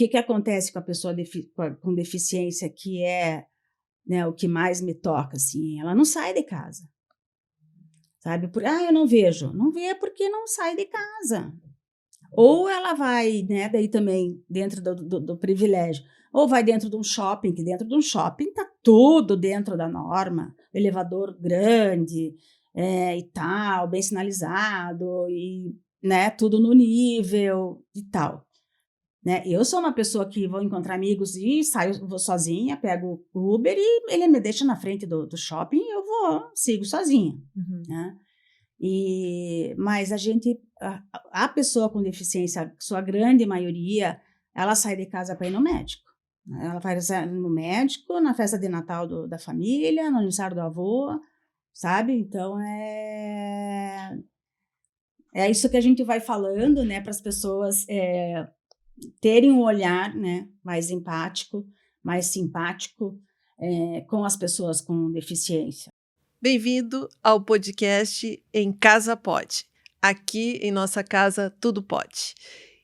que acontece com a pessoa com deficiência, que é, né, o que mais me toca, assim, ela não sai de casa, sabe? Eu não vejo. Não vê porque não sai de casa. Ou ela vai, né, daí também, dentro do privilégio, ou vai dentro de um shopping, que dentro de um shopping está tudo dentro da norma, elevador grande, e tal, bem sinalizado, e, né, tudo no nível e tal. Né? Eu sou uma pessoa que vou encontrar amigos e vou sozinha, pego o Uber e ele me deixa na frente do shopping e eu sigo sozinha. Uhum. Né? Mas a pessoa com deficiência, sua grande maioria, ela sai de casa para ir no médico. Né? Ela vai no médico, na festa de Natal da família, no aniversário do avô, sabe? Então, é isso que a gente vai falando, né, para as pessoas terem um olhar, né, mais empático, mais simpático com as pessoas com deficiência. Bem-vindo ao podcast Em Casa Pode. Aqui em nossa casa tudo pode.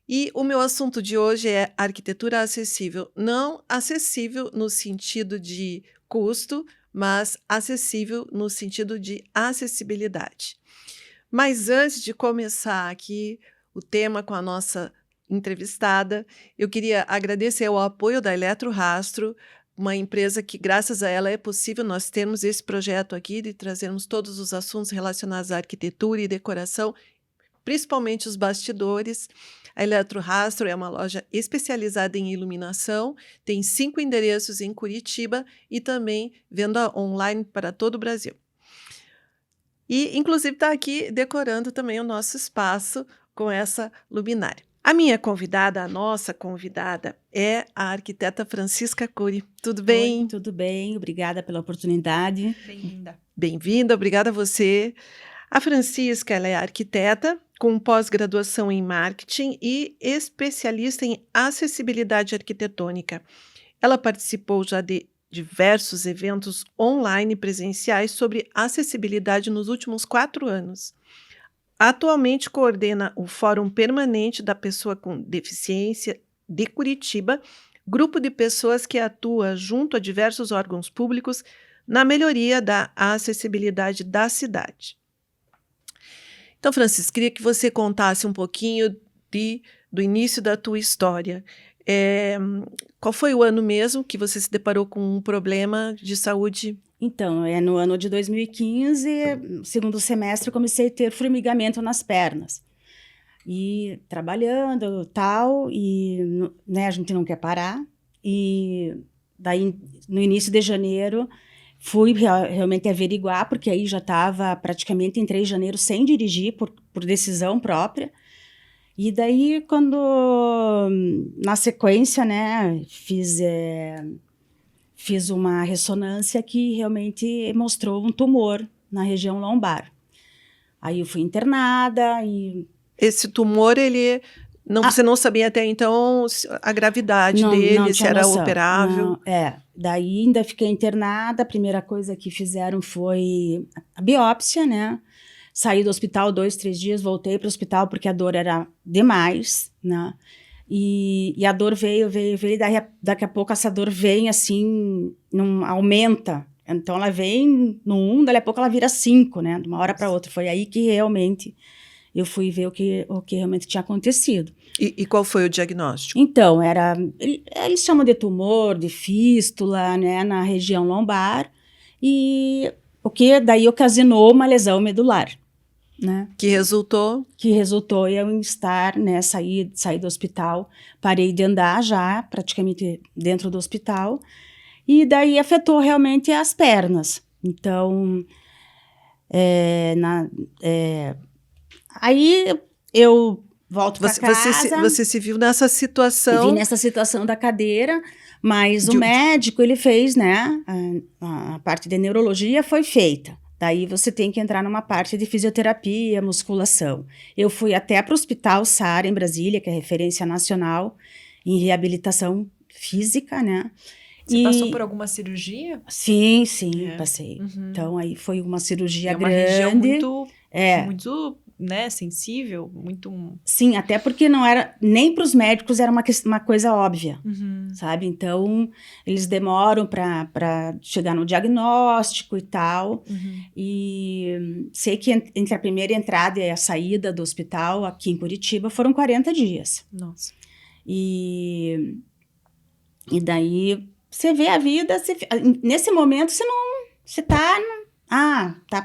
E o meu assunto de hoje é arquitetura acessível. Não acessível no sentido de custo, mas acessível no sentido de acessibilidade. Mas antes de começar aqui o tema com a nossa entrevistada, eu queria agradecer o apoio da Eletrorastro, uma empresa que, graças a ela, é possível nós termos esse projeto aqui de trazermos todos os assuntos relacionados à arquitetura e decoração, principalmente os bastidores. A Eletrorastro é uma loja especializada em iluminação, tem 5 endereços em Curitiba e também venda online para todo o Brasil. E, inclusive, está aqui decorando também o nosso espaço com essa luminária. A minha convidada, a nossa convidada, é a arquiteta Francisca Cury. Tudo bem? Oi, tudo bem, obrigada pela oportunidade. Bem-vinda. Bem-vinda, obrigada a você. A Francisca, ela é arquiteta com pós-graduação em marketing e especialista em acessibilidade arquitetônica. Ela participou já de diversos eventos online e presenciais sobre acessibilidade nos últimos 4 anos. Atualmente coordena o Fórum Permanente da Pessoa com Deficiência de Curitiba, grupo de pessoas que atua junto a diversos órgãos públicos na melhoria da acessibilidade da cidade. Então, Francisco, queria que você contasse um pouquinho do início da tua história. Qual foi o ano mesmo que você se deparou com um problema de saúde? Então, no ano de 2015, segundo semestre, comecei a ter formigamento nas pernas. E trabalhando, tal, e né, a gente não quer parar. E daí, no início de janeiro, fui realmente averiguar, porque aí já estava praticamente em 3 de janeiro sem dirigir, por decisão própria. E daí, na sequência, né, fiz uma ressonância que realmente mostrou um tumor na região lombar. Aí eu fui internada e... Esse tumor, você não sabia até então a gravidade dele, não se tinha era noção. operável? Daí ainda fiquei internada, a primeira coisa que fizeram foi a biópsia, né? Saí do hospital 2, 3 dias, voltei para o hospital porque a dor era demais, né? E a dor veio, e daqui a pouco essa dor vem assim, aumenta. Então ela vem no 1, daqui a pouco ela vira 5, né? De uma hora para outra. Foi aí que realmente eu fui ver o que realmente tinha acontecido. E qual foi o diagnóstico? Então, eles chamam de tumor, de fístula, né? Na região lombar. E o que daí ocasionou uma lesão medular. Né? Que resultou em eu estar, né, sair do hospital, parei de andar já, praticamente dentro do hospital, e daí afetou realmente as pernas. Então, aí eu volto para casa. Você se viu nessa situação? Vi nessa situação da cadeira, mas o médico, ele fez, né, a parte de neurologia foi feita. Daí você tem que entrar numa parte de fisioterapia, musculação. Eu fui até para o Hospital Sara, em Brasília, que é referência nacional em reabilitação física, né? Você passou por alguma cirurgia? Sim, passei. Uhum. Então, aí foi uma cirurgia grande. É uma região muito né, sensível, muito... Sim, até porque não era, nem para os médicos era uma coisa óbvia, sabe? Então, eles demoram para chegar no diagnóstico e tal. E sei que entre a primeira entrada e a saída do hospital aqui em Curitiba foram 40 dias. Nossa. E daí você vê a vida, nesse momento você tá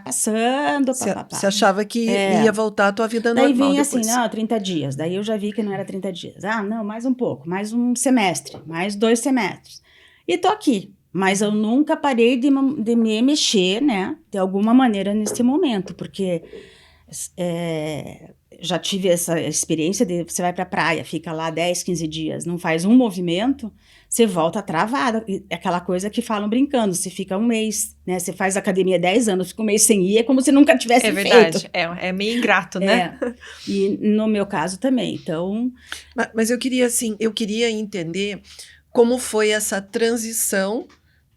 passando, Você achava que ia voltar a tua vida daí normal vem depois. assim, não, 30 dias. Daí eu já vi que não era 30 dias. Ah, não, mais um pouco, mais um semestre, mais 2 semestres. E tô aqui. Mas eu nunca parei de me mexer, né, de alguma maneira nesse momento, porque já tive essa experiência de você vai pra praia, fica lá 10, 15 dias, não faz um movimento, você volta travada. É aquela coisa que falam brincando, você fica um mês, né? Você faz academia 10 anos, fica um mês sem ir, é como se nunca tivesse feito. É verdade, é meio ingrato, né? E no meu caso também, então... Mas eu queria entender como foi essa transição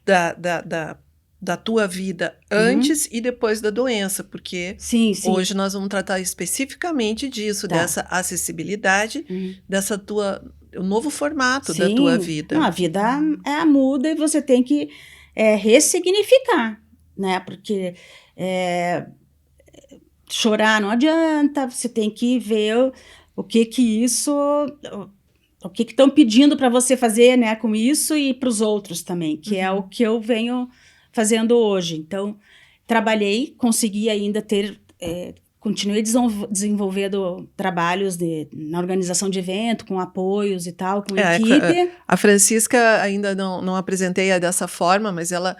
da tua vida antes e depois da doença, porque sim. Hoje nós vamos tratar especificamente disso, dessa acessibilidade, o novo formato da tua vida. Não, a vida muda e você tem que ressignificar, né? Porque chorar não adianta, você tem que ver o que estão pedindo para você fazer, né, com isso e para os outros também, que é o que eu venho fazendo hoje. Então, trabalhei, consegui ainda continuei desenvolvendo trabalhos na organização de evento, com apoios e tal, com equipe. A Francisca ainda não apresentei dessa forma, mas ela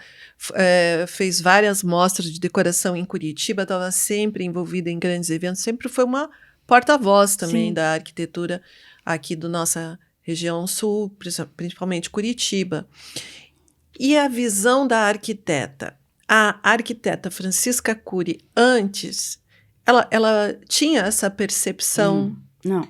fez várias mostras de decoração em Curitiba, estava sempre envolvida em grandes eventos, sempre foi uma porta-voz também da arquitetura aqui da nossa região sul, principalmente Curitiba. E a visão da arquiteta? A arquiteta Francisca Cury, antes, ela tinha essa percepção? Não.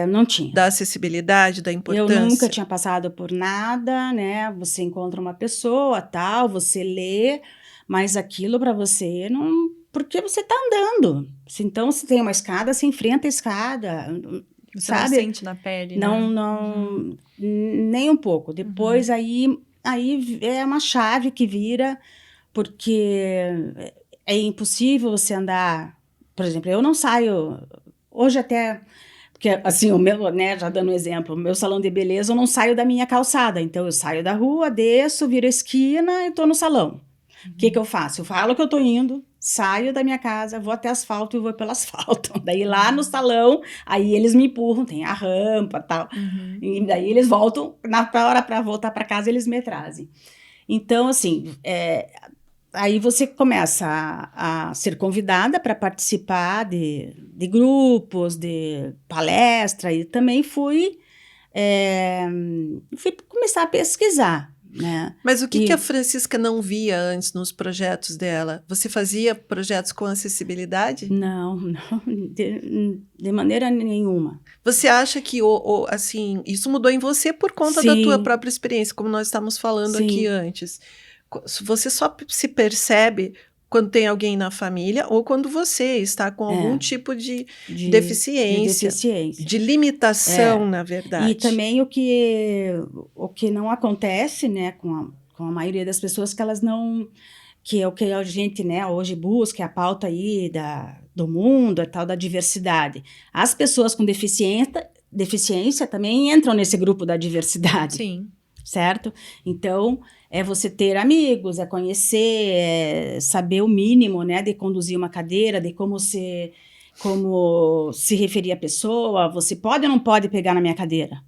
Não tinha. Da acessibilidade, da importância? Eu nunca tinha passado por nada, né? Você encontra uma pessoa, tal, você lê, mas aquilo para você não... Porque você está andando. Então, se tem uma escada, você enfrenta a escada. Você sabe? não sente na pele, né? Não, nem um pouco. Depois, aí é uma chave que vira, porque é impossível você andar... Por exemplo, eu não saio... Hoje até... Porque, assim, o meu, né, já dando um exemplo, o meu salão de beleza, eu não saio da minha calçada. Então, eu saio da rua, desço, viro a esquina e estou no salão. O que eu faço? Eu falo que eu estou indo, saio da minha casa, vou até asfalto e vou pelo asfalto. Daí lá no salão, aí eles me empurram, tem a rampa e tal. E daí eles voltam, na hora para voltar para casa, eles me trazem. Então, assim, aí você começa a ser convidada para participar de grupos, de palestra, e também fui começar a pesquisar. Né? Mas o que a Francisca não via antes nos projetos dela? Você fazia projetos com acessibilidade? Não, de maneira nenhuma. Você acha que assim, isso mudou em você por conta da tua própria experiência, como nós estávamos falando aqui antes? Você só se percebe quando tem alguém na família ou quando você está com algum tipo de deficiência, de limitação, na verdade. E também o que não acontece, né, com a maioria das pessoas, que elas não... Que é o que a gente, né, hoje busca, é a pauta aí do mundo, a tal da diversidade. As pessoas com deficiência também entram nesse grupo da diversidade. Sim. Certo? Então, é você ter amigos, é conhecer, é saber o mínimo, né, de conduzir uma cadeira, de como se referir à pessoa. Você pode ou não pode pegar na minha cadeira?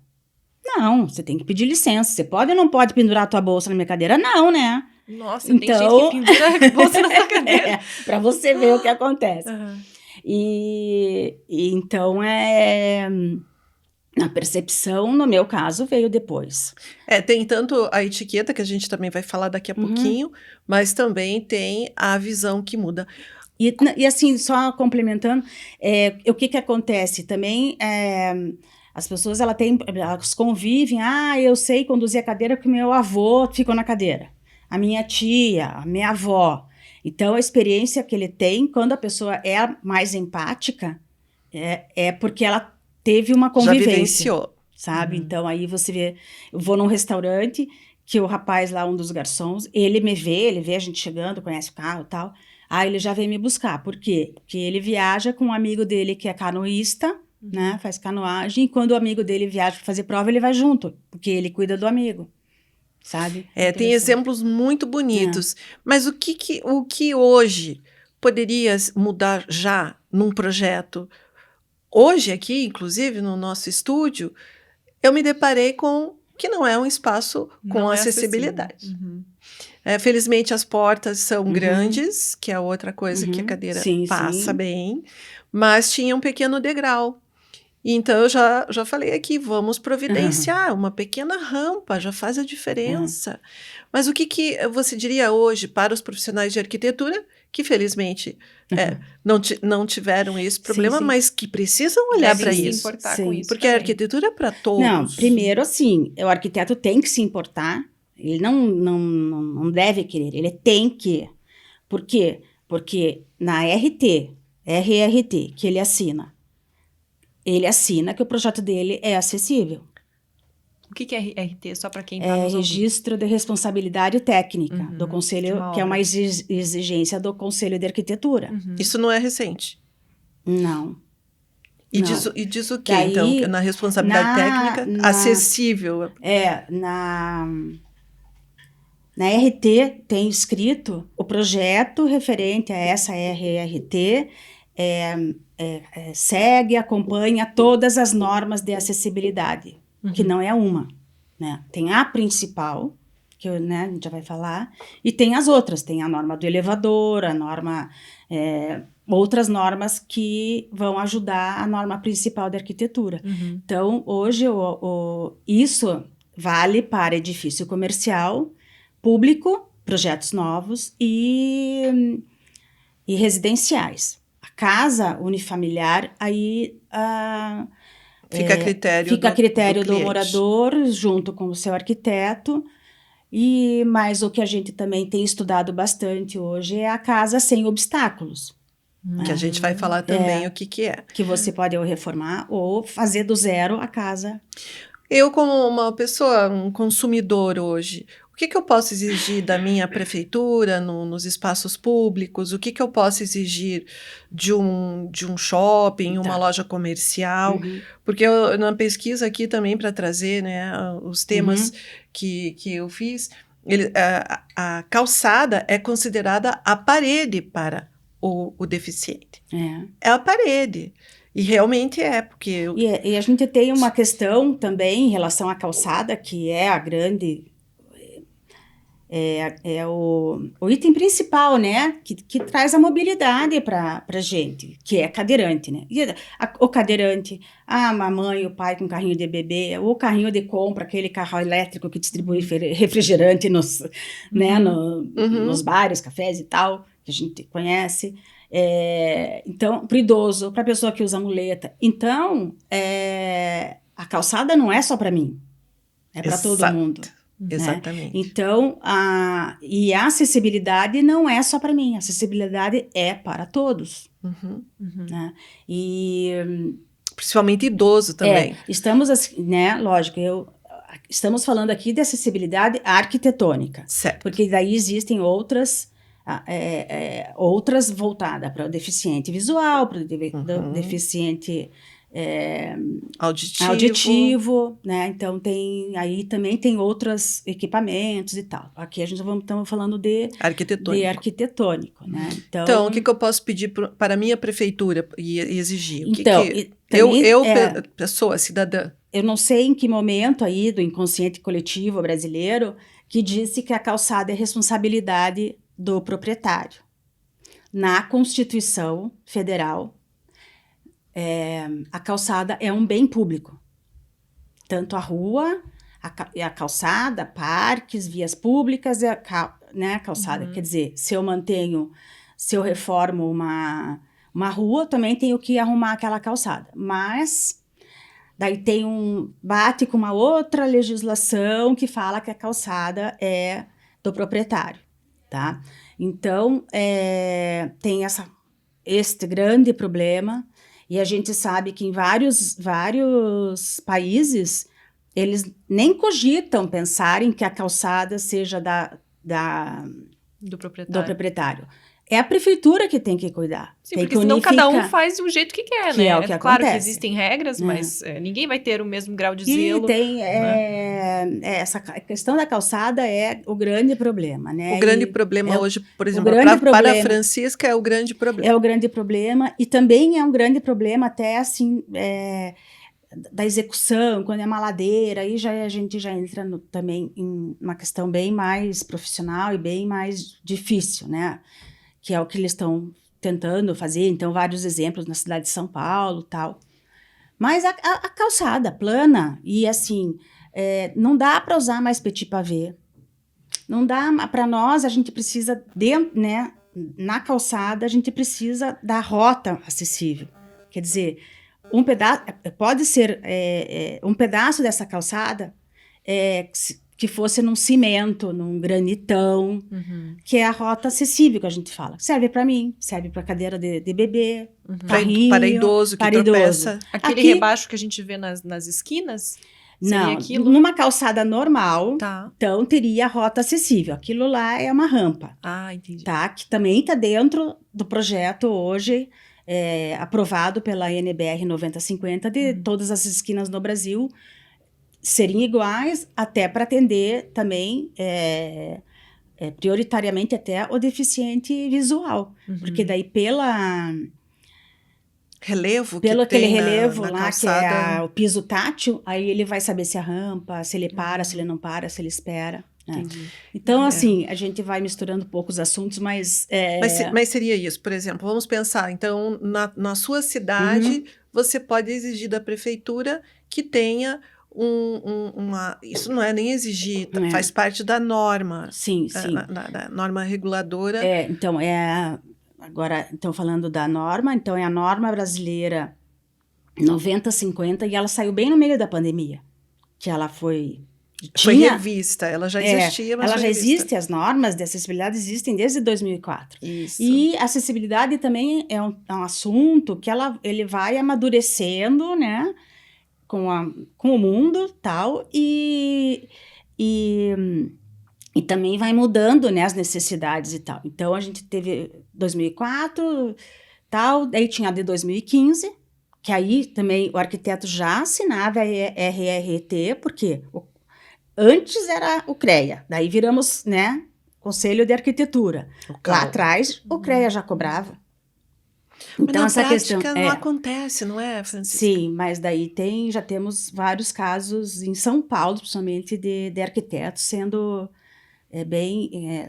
Não, você tem que pedir licença. Você pode ou não pode pendurar a tua bolsa na minha cadeira? Não, né? Nossa, então, tem gente que pendura a bolsa na sua cadeira. Para você ver o que acontece. E então, a percepção, no meu caso, veio depois. Tem tanto a etiqueta, que a gente também vai falar daqui a pouquinho, mas também tem a visão que muda. E assim, só complementando, o que acontece também, as pessoas, elas convivem, eu sei conduzir a cadeira porque meu avô ficou na cadeira, a minha tia, a minha avó. Então, a experiência que ele tem, quando a pessoa é mais empática, é porque ela teve uma Já convivência, vivenciou. sabe? Então, aí você vê, eu vou num restaurante, que o rapaz lá, um dos garçons, ele vê a gente chegando, conhece o carro e tal, aí ele já vem me buscar. Por quê? Porque ele viaja com um amigo dele que é canoísta, né? Faz canoagem, e quando o amigo dele viaja para fazer prova, ele vai junto, porque ele cuida do amigo, sabe? Tem Interessante. exemplos muito bonitos. Mas o que hoje poderia mudar já num projeto? Hoje aqui, inclusive, no nosso estúdio, eu me deparei com que não é um espaço com Não é acessibilidade. acessível. Uhum. Felizmente, as portas são Uhum. grandes, que é outra coisa que a cadeira Sim, passa sim. bem, mas tinha um pequeno degrau. Então, eu já falei aqui, vamos providenciar uma pequena rampa, já faz a diferença. Mas o que você diria hoje para os profissionais de arquitetura, que felizmente não tiveram esse problema, sim. mas que precisam olhar Devem para se isso? importar Sim. com isso Porque a também. arquitetura é para todos. Não, primeiro assim, o arquiteto tem que se importar, ele não deve querer, ele tem que. Por quê? Porque na RRT, que ele assina que o projeto dele é acessível. O que é RT, só para quem está É nos ouvindo? Registro de Responsabilidade Técnica do de Conselho, uma que é uma obra. exigência do Conselho de Arquitetura. Isso não é recente. Não. E Não. diz o quê, Daí, então? Que na responsabilidade técnica, acessível. Na RT tem escrito o projeto referente a essa RRT segue, acompanha todas as normas de acessibilidade, que não é uma, né? Tem a principal, que a gente já vai falar, e tem as outras, tem a norma do elevador, a norma, outras normas que vão ajudar a norma principal da arquitetura. Então, hoje, isso vale para edifício comercial, público, projetos novos e residenciais. A casa unifamiliar, aí Fica a critério fica a critério do cliente. morador, junto com o seu arquiteto. Mas o que a gente também tem estudado bastante hoje é a casa sem obstáculos. Que a gente vai falar também o que é. Que você pode ou reformar ou fazer do zero a casa. Eu, como uma pessoa, um consumidor hoje, o que eu posso exigir da minha prefeitura, nos espaços públicos? O que eu posso exigir de um shopping, uma loja comercial? Porque na pesquisa aqui também, para trazer, né, os temas que eu fiz, a calçada é considerada a parede para o deficiente. É a parede. E realmente porque... E a gente tem uma questão também em relação à calçada, que é a grande... o item principal, né? Que traz a mobilidade para a gente, que é cadeirante, né? E o cadeirante, a mamãe e o pai com carrinho de bebê, o carrinho de compra, aquele carro elétrico que distribui refrigerante nos bares, cafés e tal, que a gente conhece. Então, para o idoso, para a pessoa que usa muleta. Então, a calçada não é só para mim, é para todo mundo. Exatamente. Né? Então, a acessibilidade não é só para mim, a acessibilidade é para todos. Né? Principalmente idoso também. Estamos, né, lógico, estamos falando aqui de acessibilidade arquitetônica. Certo. Porque daí existem outras voltadas para o deficiente visual, para o deficiente auditivo, né? Então aí também tem outros equipamentos e tal. Aqui a gente estamos falando de arquitetônico, né? Então, o que eu posso pedir para a minha prefeitura e exigir? Pessoa, cidadã. Eu não sei em que momento aí do inconsciente coletivo brasileiro que disse que a calçada é responsabilidade do proprietário. Na Constituição Federal, a calçada é um bem público. Tanto a rua, a calçada, parques, vias públicas, né, a calçada. Quer dizer, se eu reformo uma rua, também tenho que arrumar aquela calçada. Mas daí bate com uma outra legislação que fala que a calçada é do proprietário. tá? Então, tem este grande problema, e a gente sabe que em vários países, eles nem cogitam pensar em que a calçada seja Do do proprietário. proprietário. É a prefeitura que tem que cuidar. Sim, tem porque que senão cada um unificar. faz do jeito que quer, Que né? é o que claro que acontece. existem regras, mas ninguém vai ter o mesmo grau de zelo. E tem né? essa questão da calçada é o grande problema, né? O grande E problema hoje, por exemplo, grande para a problema Francisca é o grande problema. é o grande problema, e também é um grande problema até assim da execução, quando é uma ladeira, aí a gente já entra também em uma questão bem mais profissional e bem mais difícil, né? Que é o que eles estão tentando fazer, então vários exemplos na cidade de São Paulo, tal. Mas a calçada plana, e assim, não dá para usar mais petit pavé, não dá, para nós a gente precisa, né, na calçada a gente precisa da rota acessível, quer dizer, pode ser um pedaço dessa calçada que fosse num cimento, num granitão, que é a rota acessível que a gente fala. Serve para mim, serve para cadeira de bebê, carrinho, Para idoso que para tropeça. idoso. Aquele Aqui- rebaixo que a gente vê nas esquinas? Seria Não, aquilo? numa calçada normal, Tá. então teria a rota acessível. Aquilo lá é uma rampa, Ah, entendi. tá? Que também está dentro do projeto hoje, aprovado pela NBR 9050, de todas as esquinas no Brasil serem iguais, até para atender também, prioritariamente até o deficiente visual. Porque daí Relevo pelo que tem aquele relevo na lá, calçada. que é o piso tátil, aí ele vai saber se a rampa, se ele para, se ele não para, se ele espera. Né? Entendi. Então, assim, a gente vai misturando poucos assuntos, mas... Mas seria isso, por exemplo, vamos pensar, então, na sua cidade, você pode exigir da prefeitura que tenha isso não é nem exigir, faz parte da norma, Sim, sim. da norma reguladora. Então, agora, então, falando da norma, então é a norma brasileira 9050, e ela saiu bem no meio da pandemia, que ela foi revista, ela já existia, mas ela foi já revista. existe, as normas de acessibilidade existem desde 2004. Isso. E acessibilidade também é um assunto que ele vai amadurecendo, né, com o mundo, tal, e também vai mudando, né, as necessidades e tal. Então, a gente teve 2004, tal, daí tinha a de 2015, que aí também o arquiteto já assinava a RRT, porque antes era o CREA, daí viramos, né, Conselho de Arquitetura. Lá atrás, o CREA já cobrava. Então, mas na essa prática questão não acontece, não é, Francisca? Sim, mas daí já temos vários casos em São Paulo, principalmente de arquitetos sendo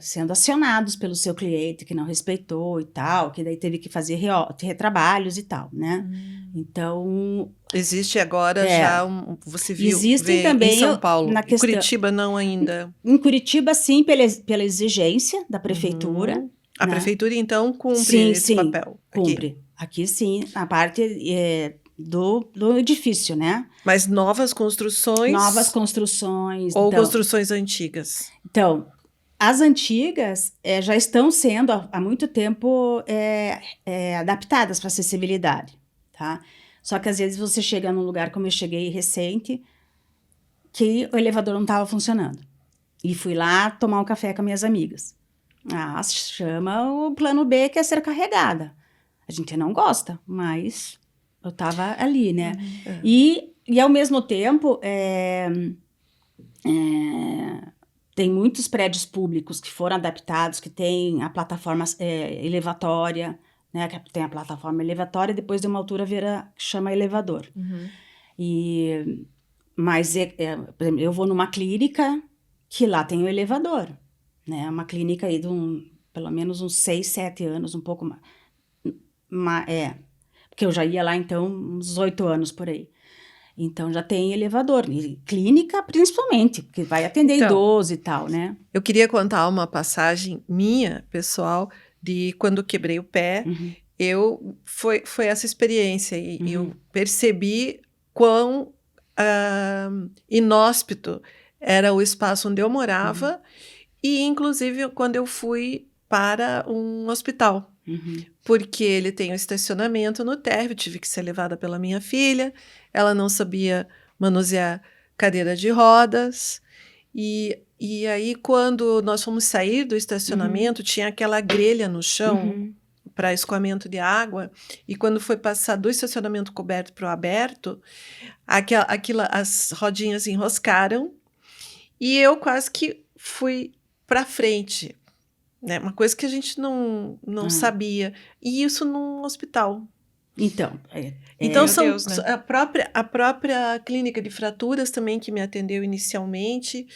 sendo acionados pelo seu cliente que não respeitou e tal, que daí teve que fazer retrabalhos e tal, né? Então, existe agora já você viu existem vê também em São Paulo, na em questão, Curitiba não ainda. Em Curitiba, sim, pela exigência da prefeitura. A né? prefeitura, então, cumpre esse papel. Cumpre. Aqui, sim, a parte do edifício, né? Mas novas construções... Novas construções. Ou então, construções antigas? Então, as antigas já estão sendo, há muito tempo, adaptadas para acessibilidade, tá? Só que, às vezes, você chega num lugar, como eu cheguei recente, que o elevador não estava funcionando. E fui lá tomar um café com minhas amigas. Chama o plano B, que é ser carregada. A gente não gosta, mas eu estava ali, né? E, ao mesmo tempo, tem muitos prédios públicos que foram adaptados, que tem a plataforma elevatória, né? Que tem a plataforma elevatória, depois de uma altura chama elevador. Mas, por exemplo, eu vou numa clínica que lá tem o elevador, né? Uma clínica aí de pelo menos uns 6, 7 anos, um pouco mais. Porque eu já ia lá, então, uns 8 anos por aí. Então, já tem elevador. E clínica, principalmente, porque vai atender idoso e tal, né? Eu queria contar uma passagem minha, pessoal, de quando quebrei o pé. Foi essa experiência. E eu percebi quão inóspito era o espaço onde eu morava e inclusive quando eu fui para um hospital, Uhum. porque ele tem um estacionamento no térreo, tive que ser levada pela minha filha, ela não sabia manusear cadeira de rodas, e aí quando nós fomos sair do estacionamento, tinha aquela grelha no chão Uhum. para escoamento de água, e quando foi passar do estacionamento coberto para o aberto, as rodinhas enroscaram, e eu quase que fui para frente, né? Uma coisa que a gente não Ah. sabia. E isso num hospital. Então, Então, Meu Deus, né? a própria clínica de fraturas também que me atendeu inicialmente.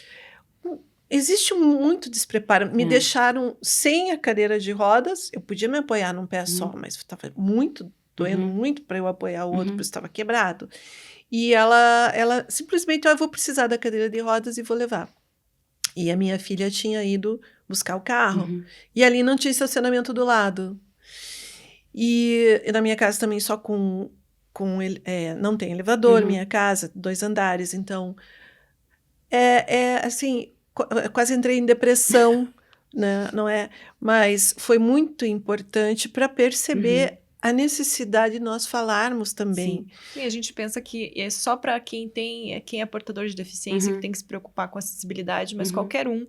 Existe muito despreparo. Me deixaram sem a cadeira de rodas. Eu podia me apoiar num pé só, mas estava doendo muito para eu apoiar o outro, porque estava quebrado. E ela simplesmente, eu vou precisar da cadeira de rodas e vou levar. E a minha filha tinha ido buscar o carro. Uhum. E ali não tinha estacionamento do lado. E na minha casa também só não tem elevador, minha casa, 2 andares. Então, assim, quase entrei em depressão, né? Não é? Mas foi muito importante para perceber a necessidade de nós falarmos também. Sim. E a gente pensa que é só para quem é portador de deficiência que tem que se preocupar com acessibilidade, mas qualquer um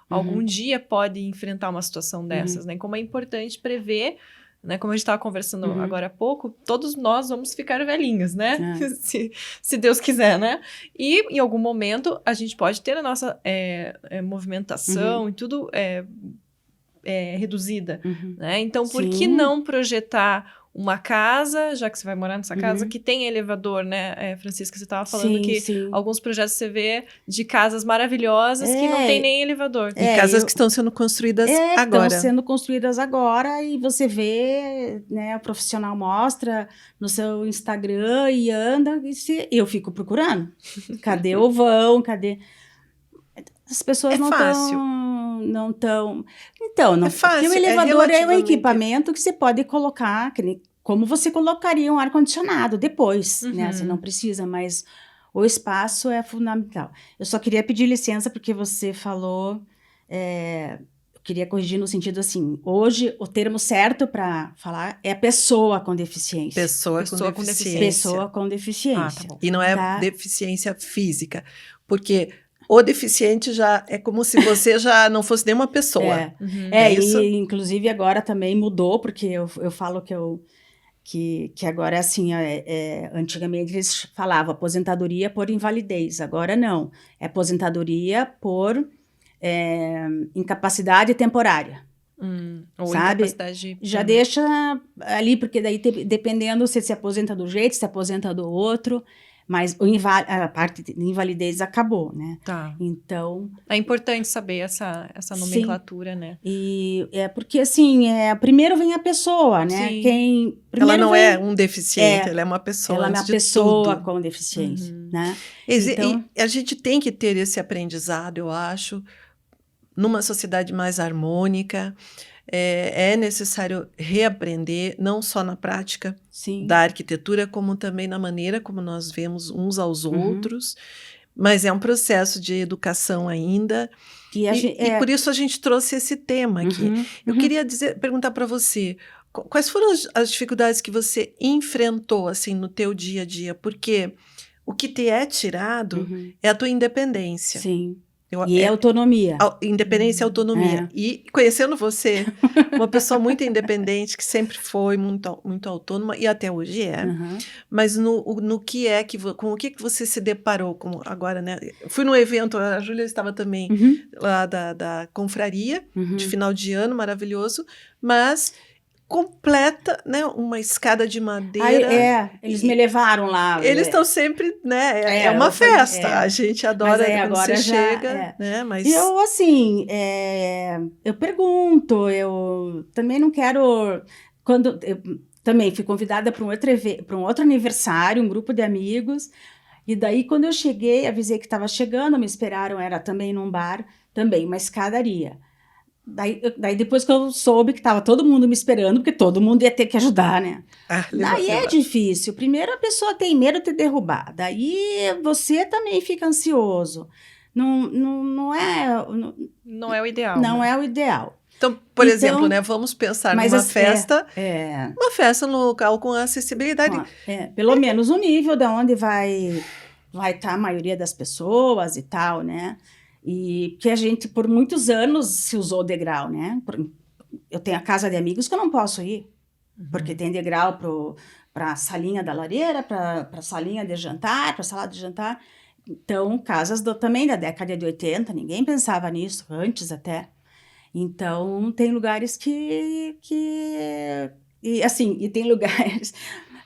algum dia pode enfrentar uma situação dessas, né? Como é importante prever, né? Como a gente estava conversando agora há pouco, todos nós vamos ficar velhinhos, né? Se Deus quiser, né? E em algum momento a gente pode ter a nossa movimentação e tudo reduzida, né? Então, por que não projetar uma casa, já que você vai morar nessa casa, que tem elevador, né? Francisca, você estava falando que alguns projetos você vê de casas maravilhosas que não tem nem elevador. E casas que estão sendo construídas agora. Estão sendo construídas agora e você vê, né? O profissional mostra no seu Instagram e anda e eu fico procurando. Cadê o vão? Cadê... As pessoas não estão... Então, não, é fácil, porque o elevador é um equipamento que você pode colocar, como você colocaria um ar-condicionado depois, né? Você não precisa, mas o espaço é fundamental. Eu só queria pedir licença porque você falou... eu queria corrigir no sentido assim, hoje o termo certo para falar é pessoa com deficiência. Pessoa com deficiência. Pessoa com deficiência. Tá bom. E não é deficiência física, porque... O deficiente já é como se você já não fosse nenhuma pessoa. E inclusive agora também mudou, porque eu falo que agora é assim, antigamente eles falavam aposentadoria por invalidez, agora não, é aposentadoria por incapacidade temporária. Ou sabe? Incapacidade... Já deixa ali, porque daí dependendo se se aposenta do jeito, se aposenta do outro... Mas a parte de invalidez acabou, né? Tá. Então... É importante saber essa nomenclatura, né? E porque, assim, primeiro vem a pessoa, né? Sim. Ela não é um deficiente, ela é uma pessoa. Ela é uma pessoa com deficiência, né? Então... E a gente tem que ter esse aprendizado, eu acho, numa sociedade mais harmônica. É necessário reaprender, não só na prática da arquitetura, como também na maneira como nós vemos uns aos outros. Mas é um processo de educação ainda. E por isso a gente trouxe esse tema aqui. Eu queria perguntar para você, quais foram as dificuldades que você enfrentou assim, no teu dia a dia? Porque o que te é tirado é a tua independência. Sim. E autonomia. Independência e autonomia. E conhecendo você, uma pessoa muito independente, que sempre foi muito, muito autônoma, e até hoje é. Mas no que com o que você se deparou agora, né? Fui num evento, a Júlia estava também lá da confraria, de final de ano, maravilhoso, mas... completa, né, uma escada de madeira. Eles me levaram lá. Eles estão sempre, né, é uma festa. A gente adora quando você chega, né, mas... Eu, assim, eu pergunto, eu também não quero... Eu também fui convidada para um outro aniversário, um grupo de amigos, e daí quando eu cheguei, avisei que estava chegando, me esperaram, era também num bar, também uma escadaria. Daí depois que eu soube que estava todo mundo me esperando, porque todo mundo ia ter que ajudar, né? Daí é difícil. Primeiro a pessoa tem medo de te derrubar. Daí você também fica ansioso. não é, Não é o ideal. não né? é o ideal. Então, por Então, exemplo, né, vamos pensar mas numa assim, festa, é, uma festa no local com acessibilidade. pelo menos o nível da onde vai estar a maioria das pessoas e tal, né? E que a gente, por muitos anos, se usou degrau, né? Eu tenho a casa de amigos que eu não posso ir, porque tem degrau para a salinha da lareira, para a salinha de jantar, para a sala de jantar. Então, casas também da década de 80, ninguém pensava nisso, antes até. Então, tem lugares e assim, e tem lugares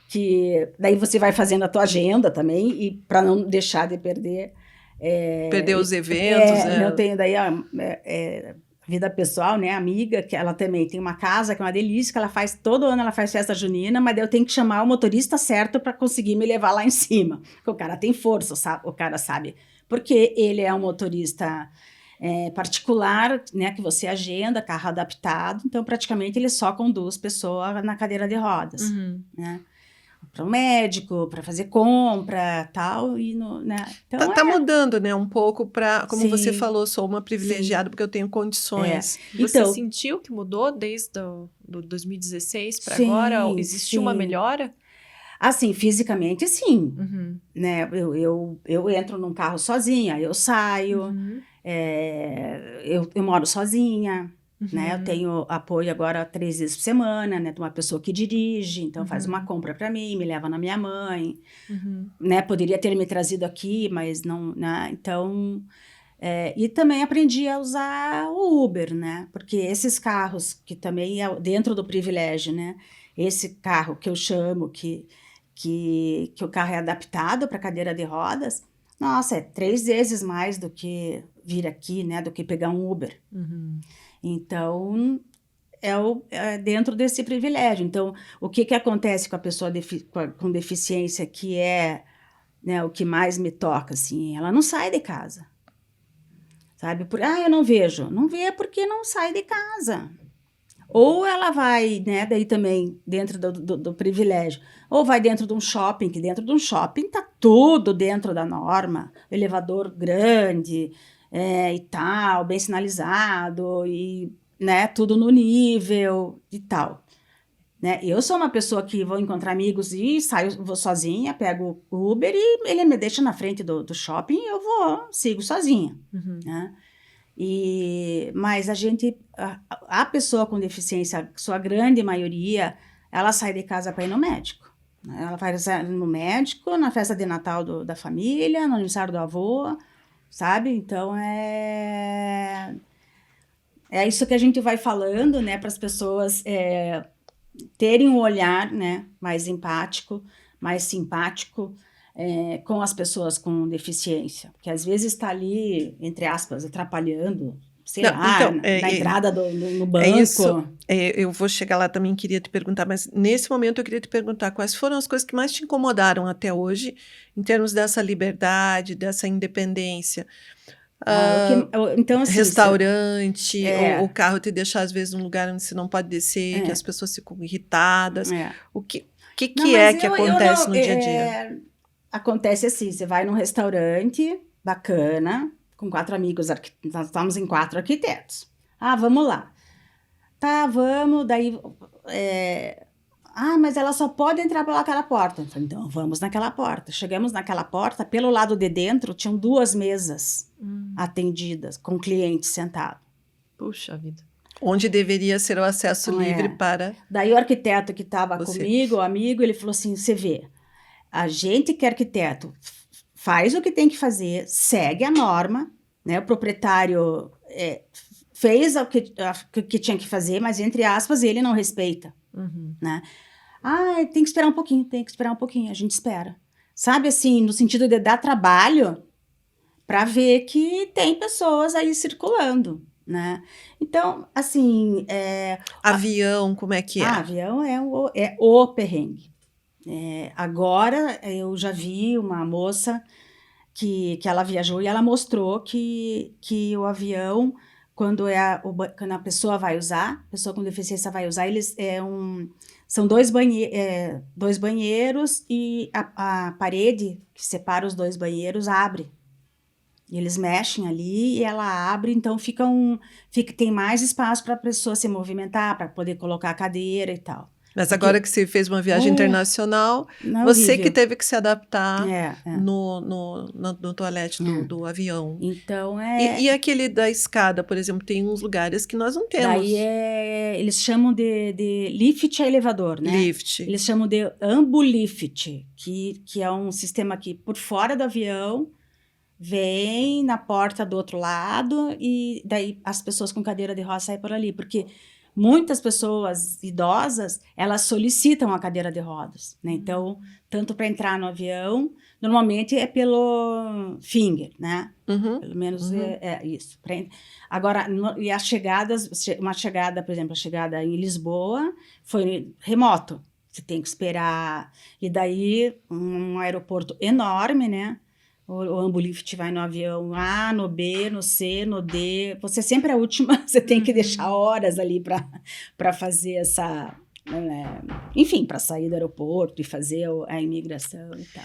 que daí você vai fazendo a tua agenda também, e para não deixar de perder. Perder os eventos, Não tenho daí a vida pessoal, né? Amiga, que ela também tem uma casa que é uma delícia, que ela faz, todo ano ela faz festa junina, mas daí eu tenho que chamar o motorista certo para conseguir me levar lá em cima. Porque o cara tem força, sabe? O cara sabe. Porque ele é um motorista particular, né? Que você agenda, carro adaptado, então praticamente ele só conduz pessoa na cadeira de rodas, né? Para o médico, para fazer compra, tal, e né? Então tá mudando, né, um pouco para, como você Sim. falou, sou uma privilegiada porque eu tenho condições. Você Então, sentiu que mudou desde do 2016 para sim, agora? Existiu uma sim. melhora? Assim, fisicamente, sim, Uhum. né? Eu entro num carro sozinha, eu saio, Uhum. eu moro sozinha, né? Eu Uhum. tenho apoio agora 3 vezes por semana, né? De uma pessoa que dirige, então faz uma compra para mim, me leva na minha mãe, Uhum. né? Poderia ter me trazido aqui, mas não, né? Então, e também aprendi a usar o Uber, né? Porque esses carros que também é dentro do privilégio, né? Esse carro que eu chamo que o carro é adaptado para cadeira de rodas, nossa, é 3 vezes mais do que vir aqui, né? Do que pegar um Uber. Uhum. Então, é dentro desse privilégio. Então, o que acontece com a pessoa com deficiência, que é, né, o que mais me toca, assim, ela não sai de casa, sabe? Eu não vejo. Não vê porque não sai de casa. Ou ela vai, né, daí também dentro do privilégio, ou vai dentro de um shopping, que dentro de um shopping tá tudo dentro da norma, elevador grande, e tal, bem sinalizado, e, né, tudo no nível e tal. Né? Eu sou uma pessoa que vou encontrar amigos e vou sozinha, pego o Uber e ele me deixa na frente do shopping e eu sigo sozinha, Uhum. né? Mas a pessoa com deficiência, sua grande maioria, ela sai de casa para ir no médico, né? Ela vai no médico, na festa de Natal da família, no aniversário do avô, sabe? Então é isso que a gente vai falando, né, para as pessoas terem um olhar, né, mais empático, mais simpático, com as pessoas com deficiência, porque às vezes está ali, entre aspas, atrapalhando, sei Não, lá, então, na entrada no banco. é isso. Eu vou chegar lá também, queria te perguntar, mas nesse momento eu queria te perguntar quais foram as coisas que mais te incomodaram até hoje, em termos dessa liberdade, dessa independência. Então, assim, Restaurante, ou o carro te deixar às vezes num lugar onde você não pode descer, que as pessoas ficam irritadas. O que Não, é mas que eu acontece não, no dia a dia? acontece assim, você vai num restaurante bacana, com 4 amigos, nós estamos em 4 arquitetos. Ah, vamos lá. Tá, vamos, daí... mas ela só pode entrar pelaquela porta. Eu falei, então, vamos naquela porta. Chegamos naquela porta, pelo lado de dentro, tinham 2 mesas atendidas, com cliente sentado. Puxa vida. Onde deveria ser o acesso livre para... Daí o arquiteto que estava Você. comigo, o amigo, ele falou assim, você vê, a gente que é arquiteto faz o que tem que fazer, segue a norma, né? O proprietário fez o que tinha que fazer, mas, entre aspas, ele não respeita, né? Tem que esperar um pouquinho, a gente espera. Sabe, assim, no sentido de dar trabalho para ver que tem pessoas aí circulando, né? Então, assim... Avião, como é que é? avião é o perrengue. Agora, eu já vi uma moça que ela viajou e ela mostrou que o avião, quando a pessoa vai usar, a pessoa com deficiência vai usar, são 2 banheiros e a parede que separa os 2 banheiros abre. Eles mexem ali e ela abre, então tem mais espaço para a pessoa se movimentar, para poder colocar a cadeira e tal. Mas agora que você fez uma viagem internacional, não é você horrível. que teve que se adaptar É. no toalete do avião. Então E aquele da escada, por exemplo, tem uns lugares que nós não temos. Daí eles chamam de lift a elevador, né? Lift. Eles chamam de ambulift, que é um sistema que por fora do avião vem na porta do outro lado e daí as pessoas com cadeira de roda saem por ali, porque muitas pessoas idosas, elas solicitam a cadeira de rodas, né? Então, tanto para entrar no avião, normalmente é pelo finger, né? Pelo menos é isso. Agora, e as chegadas, uma chegada, por exemplo, a chegada em Lisboa foi remoto. Você tem que esperar. E daí, um aeroporto enorme, né? O ambulift vai no avião A, no B, no C, no D. Você sempre é a última, você tem que deixar horas ali para fazer essa. Enfim, para sair do aeroporto e fazer a imigração e tal.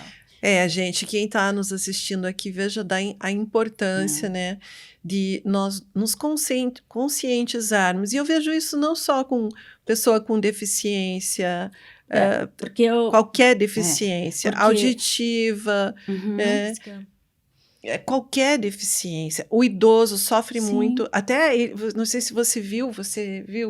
Gente, quem está nos assistindo aqui, veja a importância, né, de nós nos conscientizarmos. E eu vejo isso não só com pessoa com deficiência, qualquer deficiência, auditiva, qualquer deficiência. O idoso sofre muito. Até, não sei se você viu,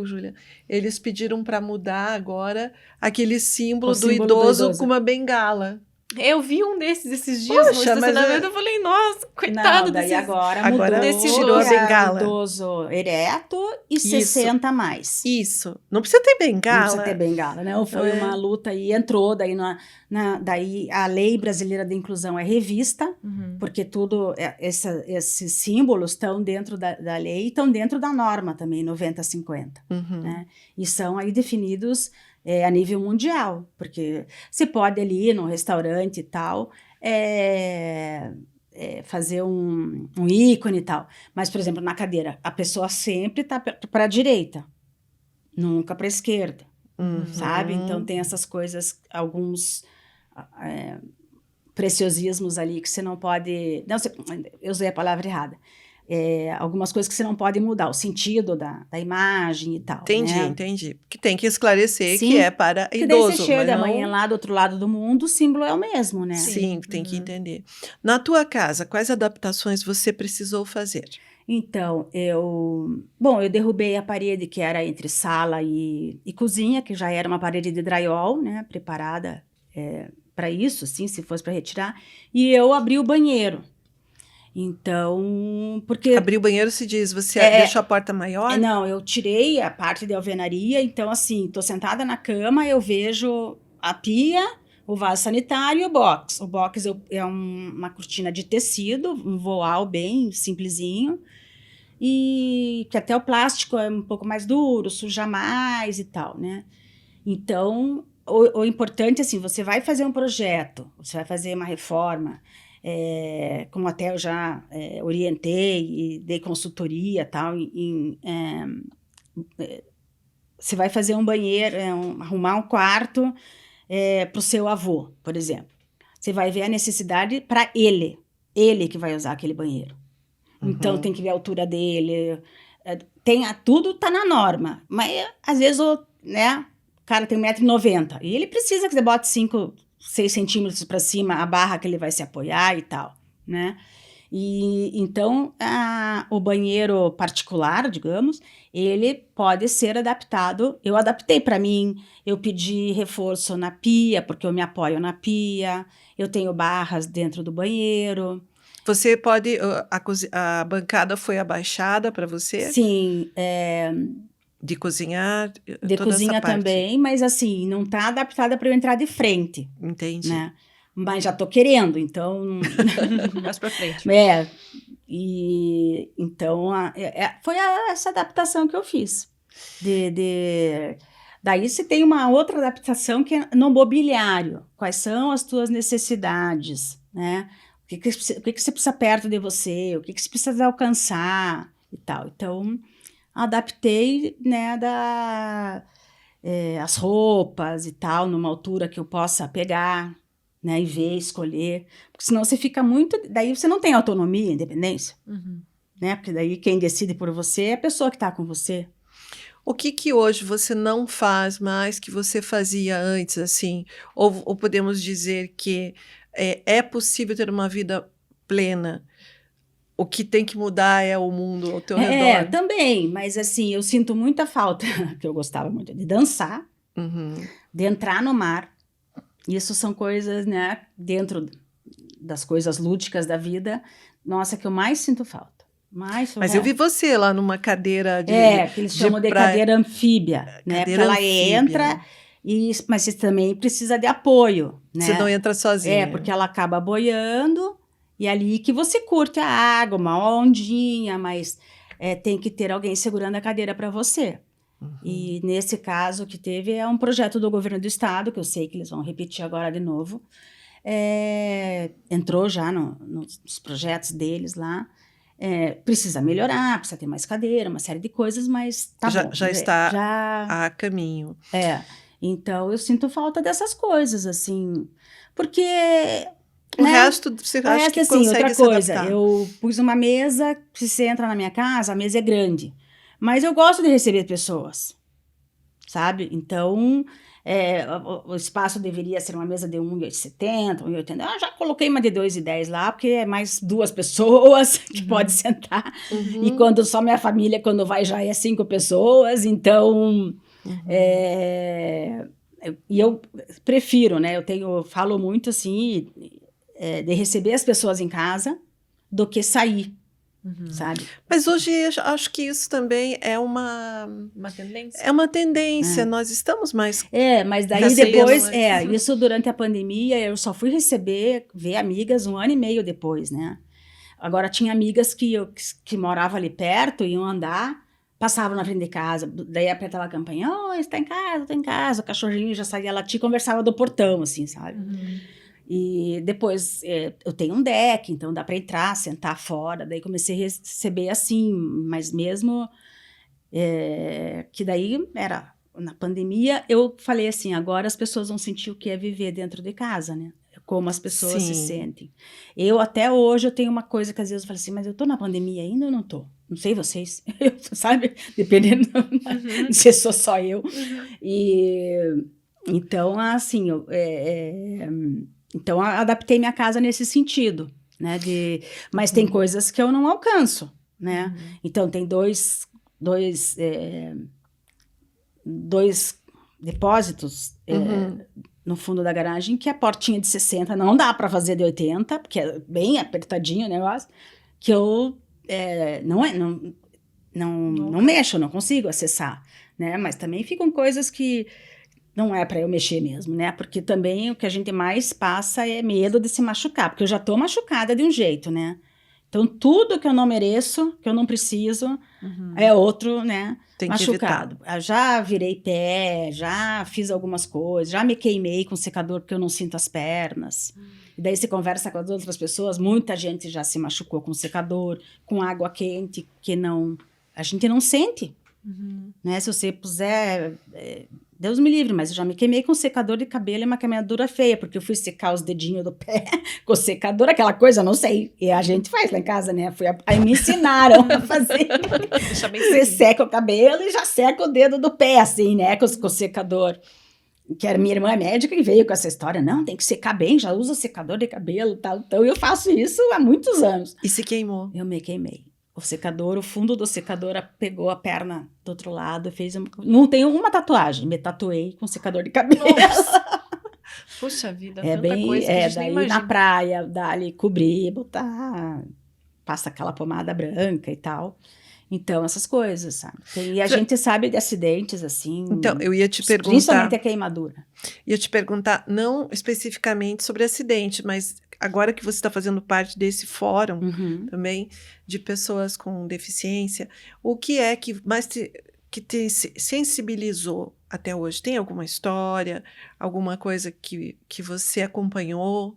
Júlia? Eles pediram para mudar agora aquele símbolo do idoso com uma bengala. Eu vi um desses esses dias no estacionamento, eu falei, nossa, coitado daí desses... Agora mudou, tirou a bengala. Idoso ereto e 60 mais. Isso. Não precisa ter bengala. Não precisa ter bengala, né? Foi uma luta e entrou, daí a lei brasileira de inclusão é revista, porque esses símbolos estão dentro da lei e estão dentro da norma também, 90-50. Né? E são aí definidos... a nível mundial, porque você pode ali no restaurante e tal, fazer um ícone e tal, mas, por exemplo, na cadeira, a pessoa sempre está para a direita, nunca para a esquerda, sabe? Então, tem essas coisas, alguns preciosismos ali que você não pode... Não, eu usei a palavra errada. Algumas coisas que você não pode mudar, o sentido da imagem e tal. Entendi. Que tem que esclarecer que é para idoso. Daí você chega amanhã lá do outro lado do mundo, o símbolo é o mesmo, né? Sim, tem que entender. Na tua casa, quais adaptações você precisou fazer? Então, eu derrubei a parede que era entre sala e cozinha, que já era uma parede de drywall, né? Preparada para isso, assim, se fosse para retirar. E eu abri o banheiro. Então, porque... Abrir o banheiro se diz, você deixou a porta maior? Não, eu tirei a parte de alvenaria, então assim, tô sentada na cama, eu vejo a pia, o vaso sanitário e o box. O box é uma cortina de tecido, um voal bem simplesinho, e que até o plástico é um pouco mais duro, suja mais e tal, né? Então, o importante, assim, você vai fazer um projeto, você vai fazer uma reforma... como até eu já orientei e dei consultoria tal, você vai fazer um banheiro, arrumar um quarto para o seu avô, por exemplo. Você vai ver a necessidade para ele que vai usar aquele banheiro. Então, tem que ver a altura dele, tudo está na norma, mas às vezes o cara tem 1,90 m e ele precisa que você bote 6 centímetros para cima, a barra que ele vai se apoiar e tal, né? E então, o banheiro particular, digamos, ele pode ser adaptado. Eu adaptei para mim, eu pedi reforço na pia, porque eu me apoio na pia, eu tenho barras dentro do banheiro. Você pode... A bancada foi abaixada para você? Sim, de cozinhar, de toda cozinha essa parte. Também, mas assim, não está adaptada para eu entrar de frente. Entendi. Né? Mas já tô querendo, então... Mais para frente. Então, foi essa adaptação que eu fiz. Daí você tem uma outra adaptação que é no mobiliário. Quais são as tuas necessidades, né? O que você precisa perto de você, o que você precisa alcançar e tal. Então... adaptei, né, as roupas e tal, numa altura que eu possa pegar, né? E ver, escolher. Porque senão você fica muito... Daí você não tem autonomia, independência, né? Porque daí quem decide por você é a pessoa que está com você. O que hoje você não faz mais que você fazia antes, assim? Ou podemos dizer que é possível ter uma vida plena? O que tem que mudar é o mundo ao teu redor? Também, mas assim, eu sinto muita falta, que eu gostava muito de dançar, de entrar no mar. Isso são coisas, né, dentro das coisas lúdicas da vida, nossa, que eu mais sinto falta. Mas eu vi você lá numa cadeira de que eles chamam de praia. cadeira anfíbia, né? Porque Cadeira ela anfíbia. entra, mas você também precisa de apoio, né? Você não entra sozinha. Porque ela acaba boiando, e é ali que você curte a água, uma ondinha, mas tem que ter alguém segurando a cadeira para você. E nesse caso que teve, é um projeto do governo do estado, que eu sei que eles vão repetir agora de novo. Entrou já nos projetos deles lá. Precisa melhorar, precisa ter mais cadeira, uma série de coisas, mas tá bom. Já está a caminho. Então eu sinto falta dessas coisas, assim, porque... O resto, você acha que assim, consegue outra se coisa, adaptar? eu pus uma mesa, se você entra na minha casa, a mesa é grande, mas eu gosto de receber pessoas, sabe? Então, o espaço deveria ser uma mesa de 1,70, 1,80. Eu já coloquei uma de 2,10 lá, porque é mais 2 pessoas que pode sentar. E quando só minha família, quando vai, já é 5 pessoas. Então, e eu prefiro, né? Eu falo muito assim, de receber as pessoas em casa do que sair. Sabe? Mas hoje acho que isso também é uma tendência. É uma tendência, nós estamos mais... mas daí depois, isso durante a pandemia, eu só fui ver amigas 1 ano e meio depois, né? Agora, tinha amigas que moravam ali perto, iam andar, passavam na frente de casa, daí apertava a campainha, está em casa, tô em casa, o cachorrinho já saía latir, conversava do portão, assim, sabe? E depois, eu tenho um deck, então dá para entrar, sentar fora. Daí comecei a receber assim, mas mesmo que daí era na pandemia, eu falei assim, agora as pessoas vão sentir o que é viver dentro de casa, né? Como as pessoas se sentem. Eu, até hoje, eu tenho uma coisa que às vezes eu falo assim, mas eu tô na pandemia ainda ou não tô? Não sei vocês, sabe? Dependendo, não sei se sou só eu. E, então, assim, então, adaptei minha casa nesse sentido, né? Mas tem coisas que eu não alcanço, né? Então, tem dois depósitos no fundo da garagem, que a portinha de 60 não dá para fazer de 80, porque é bem apertadinho o negócio, que eu não mexo, não consigo acessar, né? Mas também ficam coisas que não é para eu mexer mesmo, né? Porque também o que a gente mais passa é medo de se machucar, porque eu já tô machucada de um jeito, né? Então, tudo que eu não mereço, que eu não preciso, é outro, né? Tem machucado. Eu já virei pé, já fiz algumas coisas, já me queimei com secador porque eu não sinto as pernas. E daí você conversa com as outras pessoas, muita gente já se machucou com secador, com água quente, que a gente não sente. Né? Se você puser... Deus me livre, mas eu já me queimei com secador de cabelo e uma queimadura feia, porque eu fui secar os dedinhos do pé com secador, aquela coisa, não sei. E a gente faz lá em casa, né? Aí me ensinaram a fazer. Você seca o cabelo e já seca o dedo do pé, assim, né? Com o secador. Que era minha irmã médica e veio com essa história. Não, tem que secar bem, já usa secador de cabelo e tal. Então eu faço isso há muitos anos. E se queimou? Eu me queimei. O fundo do secador pegou a perna do outro lado, não tenho uma tatuagem, me tatuei com secador de cabelo. Puxa vida, tanta coisa que a gente nem imagina. Na praia, dali cobrir, passa aquela pomada branca e tal. Então, essas coisas, sabe? E a gente sabe de acidentes, assim... Então, eu ia te perguntar... Principalmente a queimadura. Ia te perguntar, não especificamente sobre acidente, mas agora que você está fazendo parte desse fórum também, de pessoas com deficiência, o que é que mais te sensibilizou até hoje? Tem alguma história, alguma coisa que você acompanhou?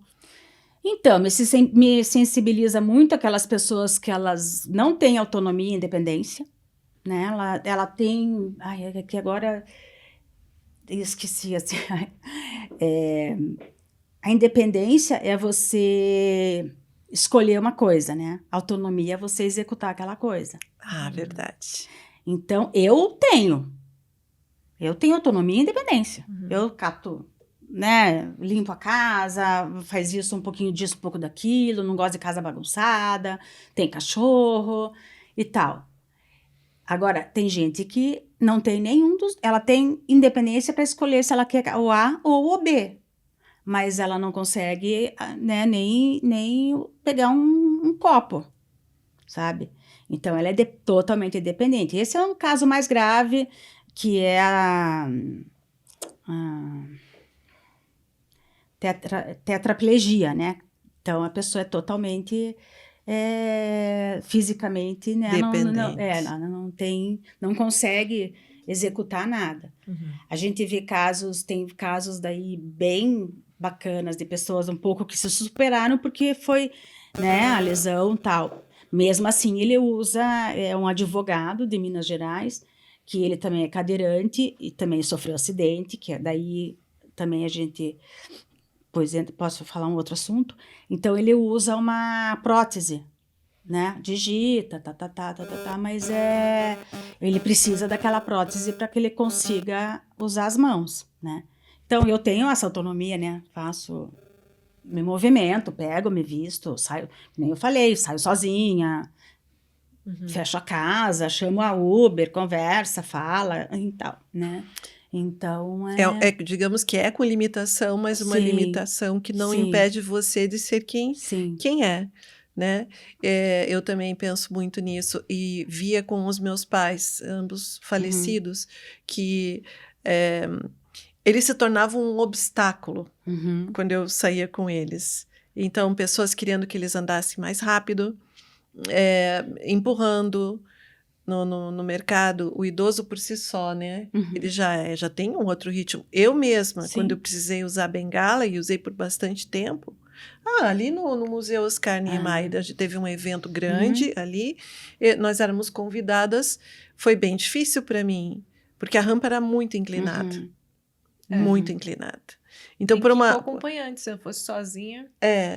Então, me sensibiliza muito aquelas pessoas que elas não têm autonomia e independência, né? Ela tem... Ai, é que agora... Eu esqueci, assim... a independência é você escolher uma coisa, né? Autonomia é você executar aquela coisa. Ah, verdade. Então, eu tenho autonomia e independência. Eu cato, né? Limpo a casa, faz isso, um pouquinho disso, um pouco daquilo, não gosto de casa bagunçada, tem cachorro e tal. Agora, tem gente que não tem nenhum dos... Ela tem independência para escolher se ela quer o A ou o B. Mas ela não consegue, né, nem pegar um copo, sabe? Então, ela é totalmente independente. Esse é um caso mais grave, que é a tetraplegia, né? Então, a pessoa é totalmente fisicamente, né? Dependente. Ela não consegue executar nada. A gente vê tem casos daí bem bacanas de pessoas um pouco que se superaram porque foi, né, a lesão e tal. Mesmo assim, ele é um advogado de Minas Gerais, que ele também é cadeirante e também sofreu acidente, que daí também a gente... posso falar um outro assunto? Então, ele usa uma prótese, né? Digita, mas ele precisa daquela prótese para que ele consiga usar as mãos, né? Então, eu tenho essa autonomia, né? Me movimento, pego, me visto, saio, nem eu falei, saio sozinha, fecho a casa, chamo a Uber, conversa, fala e tal, né? Então, Digamos que é com limitação, mas uma Sim, limitação que não sim. impede você de ser quem é, né? Eu também penso muito nisso e via com os meus pais, ambos falecidos, que eles se tornavam um obstáculo quando eu saía com eles. Então, pessoas querendo que eles andassem mais rápido, empurrando no mercado, o idoso por si só, né? Ele já tem um outro ritmo. Eu mesma, quando eu precisei usar bengala, e usei por bastante tempo, ali no Museu Oscar Niemeyer, a gente teve um evento grande ali, nós éramos convidadas, foi bem difícil para mim, porque a rampa era muito inclinada. Muito inclinada. Então, tem que ir com acompanhante, se eu fosse sozinha.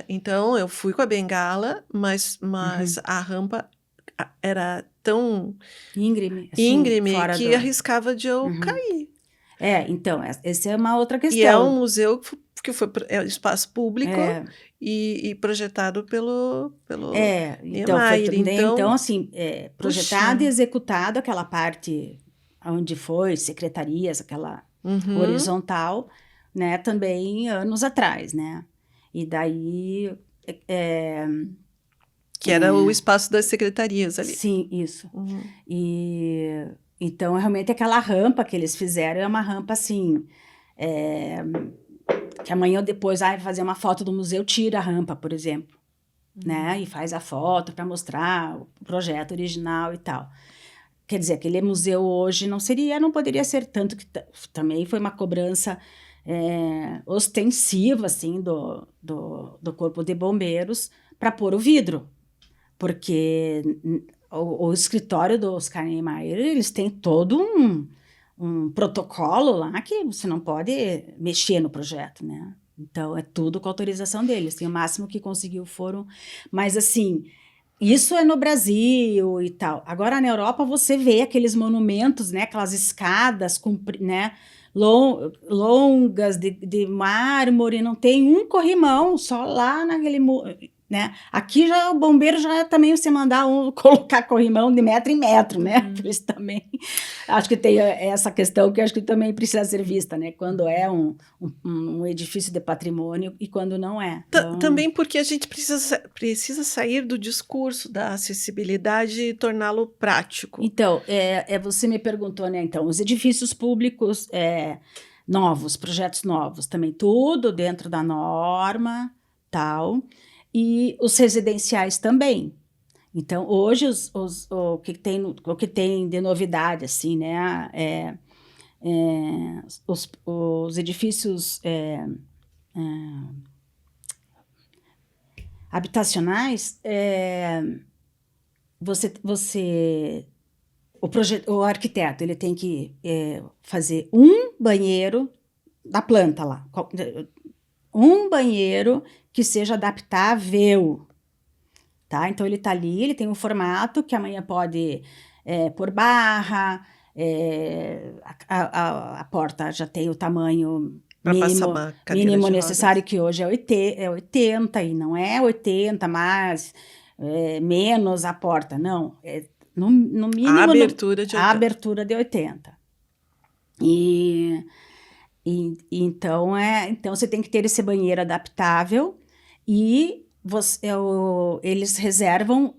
Então eu fui com a bengala, mas a rampa era tão íngreme que arriscava de eu cair. Então, essa é uma outra questão. E é um museu que foi espaço público e projetado pelo Niemeyer. Então, assim, projetado e executado aquela parte onde foi, secretarias, aquela horizontal, né, também anos atrás, né? E daí... que era o espaço das secretarias ali. Sim, isso. E então, realmente, aquela rampa que eles fizeram é uma rampa assim, que amanhã ou depois vai fazer uma foto do museu, tira a rampa, por exemplo, né? E faz a foto para mostrar o projeto original e tal. Quer dizer, aquele museu hoje não poderia ser, tanto que também foi uma cobrança ostensiva, assim, do Corpo de Bombeiros para pôr o vidro. Porque o escritório do Oscar Niemeyer, eles têm todo um protocolo lá que você não pode mexer no projeto, né? Então, é tudo com autorização deles. O máximo que conseguiu foram... Mas, assim, isso é no Brasil e tal. Agora, na Europa, você vê aqueles monumentos, né? Aquelas escadas, né? Longas, de mármore, não tem um corrimão, só lá naquele... Né? Aqui já o bombeiro já também você mandar colocar corrimão de metro em metro, né? Eles também acho que tem essa questão que acho que também precisa ser vista, né? Quando é um edifício de patrimônio e quando não é. Então... Também porque a gente precisa sair do discurso da acessibilidade e torná-lo prático. Então, você me perguntou, né? Então, os edifícios públicos novos, projetos novos, também tudo dentro da norma, tal. E os residenciais também. Então, hoje, o que tem de novidade, assim, né? Os edifícios habitacionais, o arquiteto ele tem que fazer um banheiro da planta lá, um banheiro que seja adaptável, tá? Então, ele tá ali, ele tem um formato que amanhã pode pôr barra, a porta já tem o tamanho Pra passar mínimo, uma cadeira mínimo de necessário, que hoje é 80, e não é 80 mais, menos a porta, não. No mínimo, A abertura de a 80. abertura de 80. Então, então você tem que ter esse banheiro adaptável e eles reservam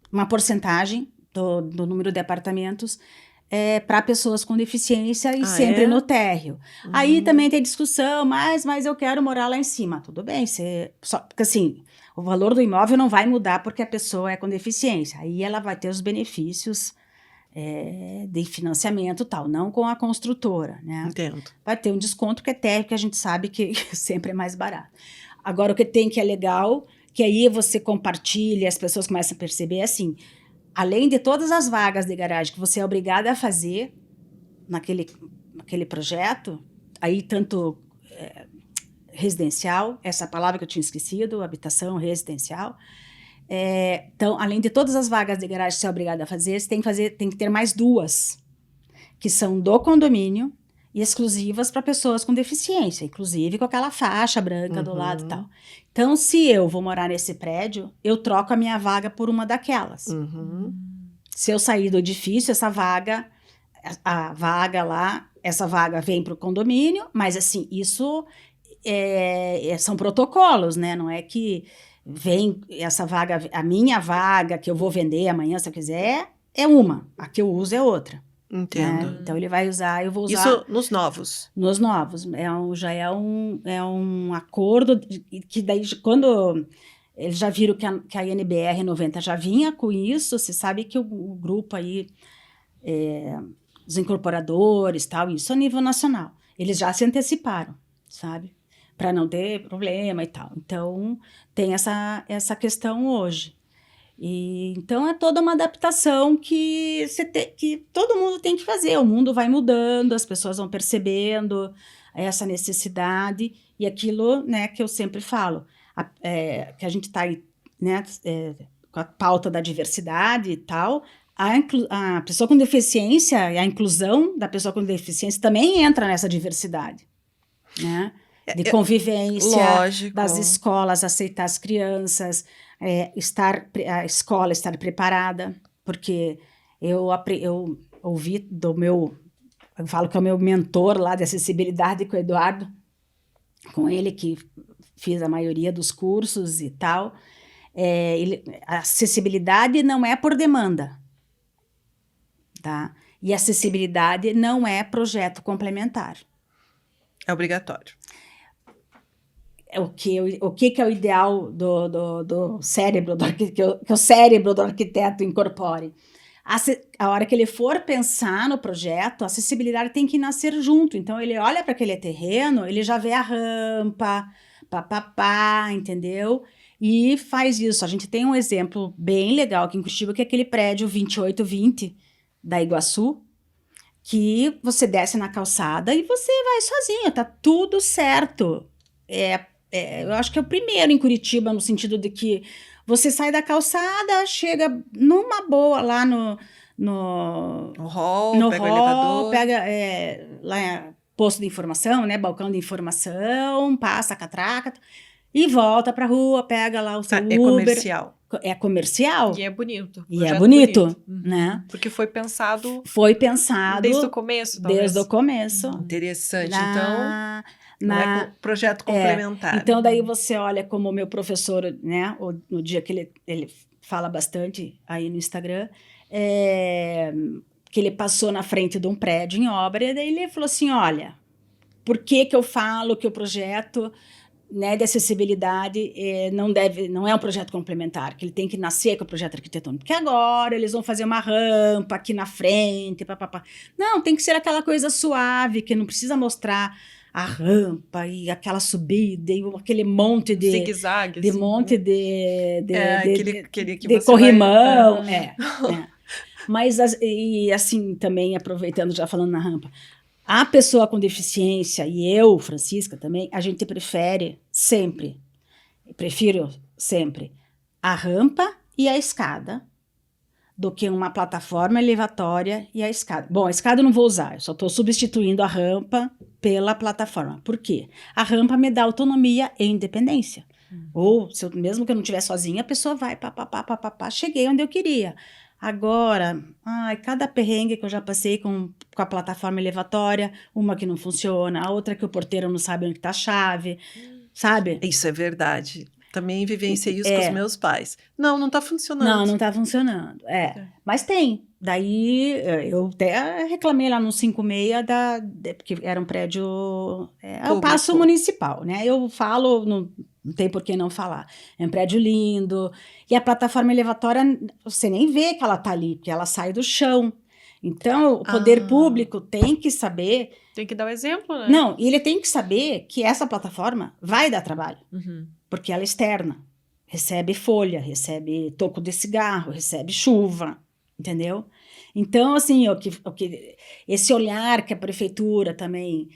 uma porcentagem do número de apartamentos para pessoas com deficiência e sempre no térreo. Aí também tem discussão, mas eu quero morar lá em cima. Tudo bem, porque assim, o valor do imóvel não vai mudar porque a pessoa é com deficiência. Aí ela vai ter os benefícios de financiamento e tal, não com a construtora, né? Entendo. Vai ter um desconto que é térreo, que a gente sabe que sempre é mais barato. Agora, o que tem que é legal, que aí você compartilha, as pessoas começam a perceber, assim, além de todas as vagas de garagem que você é obrigada a fazer naquele projeto, aí tanto residencial, essa palavra que eu tinha esquecido, habitação residencial. Então, além de todas as vagas de garagem que você é obrigada a fazer, você tem que ter mais 2, que são do condomínio e exclusivas para pessoas com deficiência, inclusive com aquela faixa branca do lado e tal. Então, se eu vou morar nesse prédio, eu troco a minha vaga por uma daquelas. Se eu sair do edifício, essa vaga vem para o condomínio, mas assim, isso são protocolos, né? Não é que vem essa vaga, a minha vaga que eu vou vender amanhã, se eu quiser, é uma, a que eu uso é outra. Entendo. Né? Então ele vai usar, eu vou usar. Isso nos novos? Nos novos. Já é um acordo que daí, quando eles já viram que a NBR 90 já vinha com isso, você sabe que o grupo aí, os incorporadores, tal, isso a nível nacional, eles já se anteciparam, sabe? Para não ter problema e tal. Então, tem essa questão hoje. Então, é toda uma adaptação que todo mundo tem que fazer. O mundo vai mudando, as pessoas vão percebendo essa necessidade. E aquilo, né, que eu sempre falo, que a gente está né, com a pauta da diversidade e tal, a pessoa com deficiência e a inclusão da pessoa com deficiência também entra nessa diversidade, né? De convivência, lógico, das escolas aceitar as crianças, a escola estar preparada, porque eu ouvi eu falo que é o meu mentor lá de acessibilidade, com o Eduardo, com ele que fiz a maioria dos cursos e tal, a acessibilidade não é por demanda, tá? E acessibilidade não é projeto complementar. É obrigatório. O que é o ideal do cérebro, que o cérebro do arquiteto incorpore? A hora que ele for pensar no projeto, a acessibilidade tem que nascer junto. Então, ele olha para aquele terreno, ele já vê a rampa, entendeu? E faz isso. A gente tem um exemplo bem legal aqui em Curitiba, que é aquele prédio 2820 da Iguaçu, que você desce na calçada e você vai sozinho, tá tudo certo. Eu acho que é o primeiro em Curitiba, no sentido de que você sai da calçada, chega numa boa lá no hall, pega o elevador. Pega lá posto de informação, né, balcão de informação, passa a catraca e volta pra rua, pega lá o seu Uber. Comercial. É comercial. E é bonito. E é bonito, Uhum. né? Porque foi pensado desde o começo, talvez. Desde o começo. Interessante. Então, não é projeto complementar. Então, daí você olha como o meu professor, né? No dia que ele fala bastante aí no Instagram, que ele passou na frente de um prédio em obra, e daí ele falou assim, olha, por que eu falo que o projeto, né, de acessibilidade não é um projeto complementar, que ele tem que nascer com o projeto arquitetônico, porque agora eles vão fazer uma rampa aqui na frente, papapá. Não, tem que ser aquela coisa suave, que não precisa mostrar a rampa e aquela subida e aquele monte de zigue-zague, de assim, monte né? de corrimão, Mas e assim também aproveitando, já falando na rampa, A pessoa com deficiência, e eu, Francisca, também, a gente prefiro sempre, a rampa e a escada, do que uma plataforma elevatória e a escada. Bom, a escada eu não vou usar, eu só estou substituindo a rampa pela plataforma. Por quê? A rampa me dá autonomia e independência. Ou, mesmo que eu não estiver sozinha, a pessoa vai, cheguei onde eu queria. Agora, cada perrengue que eu já passei com a plataforma elevatória, uma que não funciona, a outra que o porteiro não sabe onde está a chave, sabe? Isso é verdade. Também vivenciei isso com os meus pais. Não está funcionando. Não está funcionando. Mas tem. Daí, eu até reclamei lá no 56, porque era um prédio... É o Paço Municipal, né? Eu falo, não tem por que não falar. É um prédio lindo. E a plataforma elevatória, você nem vê que ela está ali, porque ela sai do chão. Então, o poder público tem que saber... Tem que dar o exemplo, né? Não, e ele tem que saber que essa plataforma vai dar trabalho. Porque ela é externa. Recebe folha, recebe toco de cigarro, recebe chuva, entendeu? Então, assim, esse olhar que a prefeitura também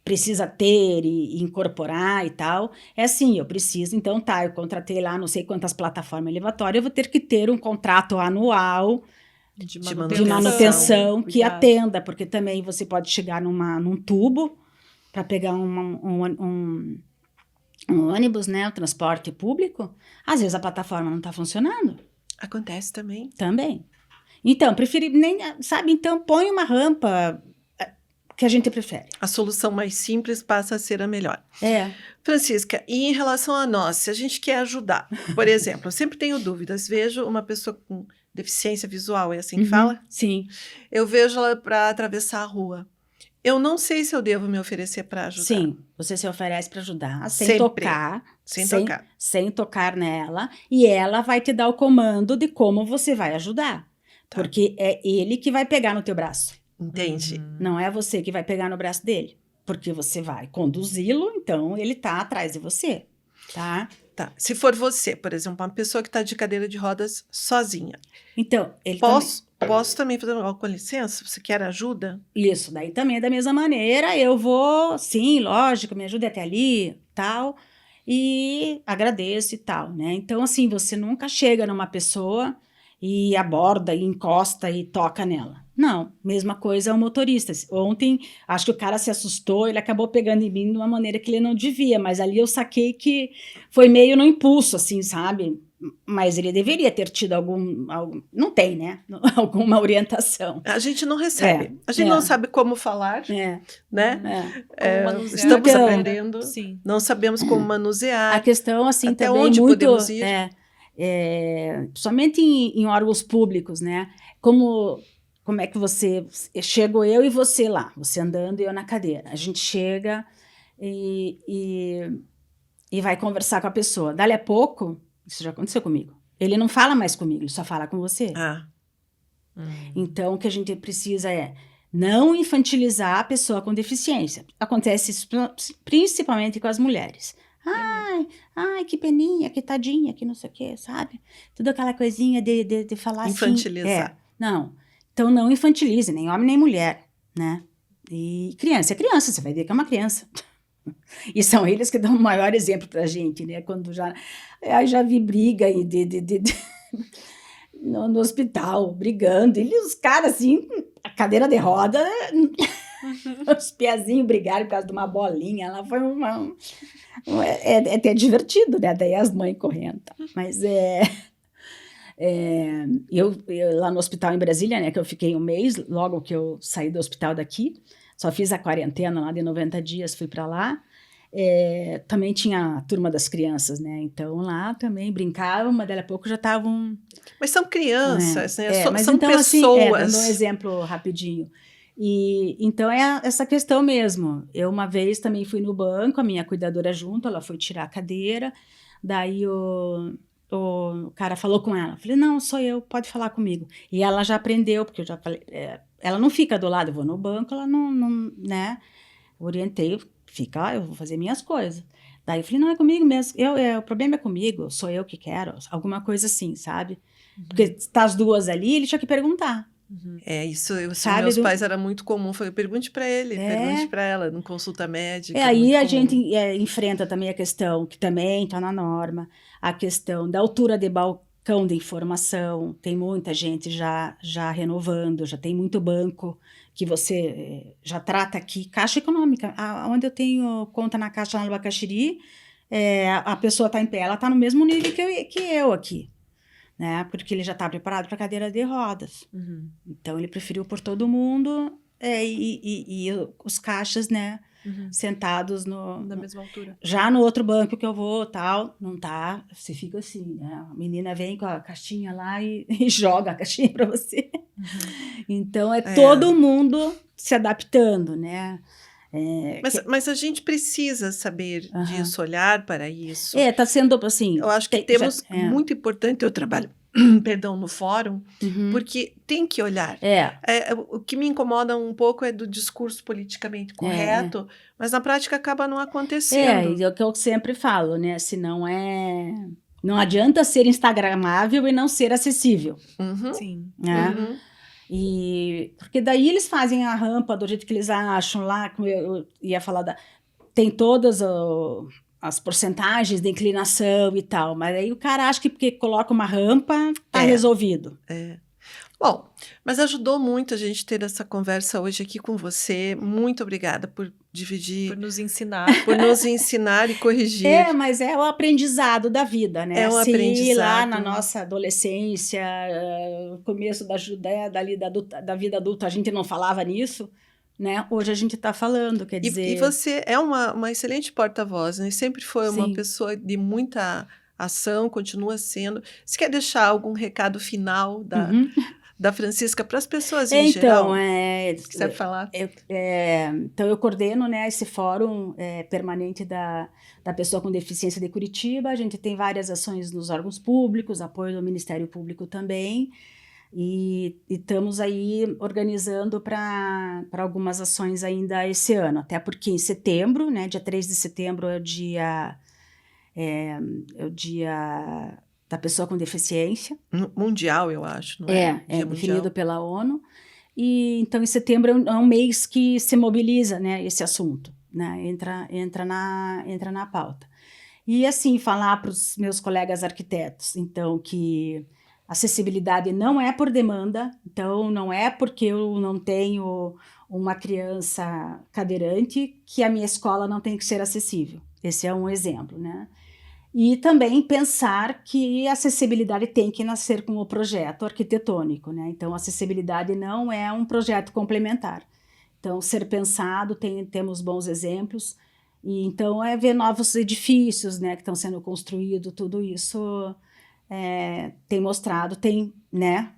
precisa ter e incorporar e tal, é assim, eu preciso, então eu contratei lá não sei quantas plataformas elevatórias, eu vou ter que ter um contrato anual de manutenção que atenda, porque também você pode chegar num tubo para pegar um ônibus, né, o transporte público, às vezes a plataforma não está funcionando. Acontece também. Também. Então, então põe uma rampa que a gente prefere. A solução mais simples passa a ser a melhor. Francisca, e em relação a nós, se a gente quer ajudar, por exemplo, eu sempre tenho dúvidas, vejo uma pessoa com deficiência visual, é assim que fala? Sim. Eu vejo ela para atravessar a rua. Eu não sei se eu devo me oferecer para ajudar. Sim, você se oferece para ajudar, sem tocar. Sem tocar nela, e ela vai te dar o comando de como você vai ajudar. Porque é ele que vai pegar no teu braço. Entendi. Não é você que vai pegar no braço dele. Porque você vai conduzi-lo, então ele tá atrás de você, tá? Se for você, por exemplo, uma pessoa que está de cadeira de rodas sozinha. Então, ele Posso também fazer com licença? Você quer ajuda? Isso, daí também da mesma maneira, eu vou, sim, lógico, me ajude até ali, tal, e agradeço e tal, né? Então, assim, você nunca chega numa pessoa e aborda, e encosta e toca nela. Não, mesma coisa o motorista. Ontem, acho que o cara se assustou, ele acabou pegando em mim de uma maneira que ele não devia, mas ali eu saquei que foi meio no impulso, assim, sabe? Mas ele deveria ter tido não tem, né? Alguma orientação. A gente não recebe. A gente não sabe como falar, né? Como manusear. Estamos aprendendo. Sim. Não sabemos como manusear. A questão, assim, até também onde muito... podemos ir. Somente em órgãos públicos, né? Como é que você... Chego eu e você lá, você andando e eu na cadeira. A gente chega e vai conversar com a pessoa. Dali a pouco... Isso já aconteceu comigo. Ele não fala mais comigo, ele só fala com você. Então, o que a gente precisa é não infantilizar a pessoa com deficiência. Acontece isso principalmente com as mulheres. Ai, que peninha, que tadinha, que não sei o quê, sabe? Tudo aquela coisinha de falar infantilizar. Assim. Não. Então, não infantilize, nem homem nem mulher, né? E criança é criança, você vai ver que é uma criança. E são eles que dão o maior exemplo pra gente, né? Quando já vi briga aí no hospital, brigando, e os caras assim, a cadeira de roda, os pezinhos brigaram por causa de uma bolinha, lá foi é até divertido, né? Daí as mães correndo, tá? Mas eu lá no hospital em Brasília, né? Que eu fiquei um mês, logo que eu saí do hospital daqui, só fiz a quarentena lá de 90 dias, fui para lá. Também tinha a turma das crianças, né? Então lá também brincavam, mas daqui a pouco já estavam... Mas são crianças, né? Mas são então, pessoas. Assim, dando um exemplo rapidinho. E então essa questão mesmo. Eu uma vez também fui no banco, a minha cuidadora junto, ela foi tirar a cadeira, daí o cara falou com ela. Eu falei, não, sou eu, pode falar comigo. E ela já aprendeu, porque eu já falei... ela não fica do lado, eu vou no banco, ela não né? Orientei, eu vou fazer minhas coisas. Daí eu falei, não, é comigo mesmo, o problema é comigo, sou eu que quero, alguma coisa assim, sabe? Porque tá as duas ali, ele tinha que perguntar. Isso, Sabe, meus pais era muito comum. Falei, pergunte para ele, pergunte para ela, não consulta médica. Aí a muito comum. gente enfrenta também a questão, que também está na norma, a questão da altura de balcão de informação. Tem muita gente já renovando, já tem muito banco que você já trata aqui. Caixa Econômica, onde eu tenho conta na Caixa na Abacaxiri, a pessoa está em pé, ela está no mesmo nível que eu aqui, né? Porque ele já está preparado para cadeira de rodas. Então ele preferiu por todo mundo e os caixas, né? Sentados Da mesma altura. já no outro banco que eu vou, tal, não tá, você fica assim, né? A menina vem com a caixinha lá e joga a caixinha para você. Então todo mundo se adaptando, né? Mas a gente precisa saber disso, olhar para isso. Tá sendo assim. Eu acho que temos muito importante o trabalho, perdão, no fórum, porque tem que olhar. O que me incomoda um pouco é do discurso politicamente correto, mas na prática acaba não acontecendo. É o que eu sempre falo, né? Se não não adianta ser instagramável e não ser acessível. Sim. Né? E porque daí eles fazem a rampa do jeito que eles acham lá, como eu ia falar, tem todas as porcentagens de inclinação e tal, mas aí o cara acha que porque coloca uma rampa tá resolvido. Bom, mas ajudou muito a gente ter essa conversa hoje aqui com você. Muito obrigada por dividir. Por nos ensinar. Por nos ensinar e corrigir. Mas é o aprendizado da vida, né? É um aprendizado. Lá na nossa adolescência, começo da vida adulta, a gente não falava nisso, né? Hoje a gente está falando, quer dizer... E você é uma excelente porta-voz, né? Sempre foi uma pessoa de muita ação, continua sendo. Você quer deixar algum recado final da Francisca para as pessoas em geral? Você quer falar? Então, eu coordeno, né, esse fórum permanente da pessoa com deficiência de Curitiba. A gente tem várias ações nos órgãos públicos, apoio do Ministério Público também, e estamos aí organizando para algumas ações ainda esse ano, até porque em setembro, né, dia 3 de setembro é o dia da pessoa com deficiência. Mundial, eu acho, não é? Definido pela ONU. E então, em setembro é um mês que se mobiliza, né, esse assunto, né, entra na pauta. E, assim, falar para os meus colegas arquitetos, então, que acessibilidade não é por demanda, então, não é porque eu não tenho uma criança cadeirante que a minha escola não tem que ser acessível. Esse é um exemplo, né? E também pensar que a acessibilidade tem que nascer com o projeto arquitetônico, né? Então, a acessibilidade não é um projeto complementar. Então, ser pensado, temos bons exemplos. E então, ver novos edifícios, né, que estão sendo construídos, tudo isso tem mostrado, né,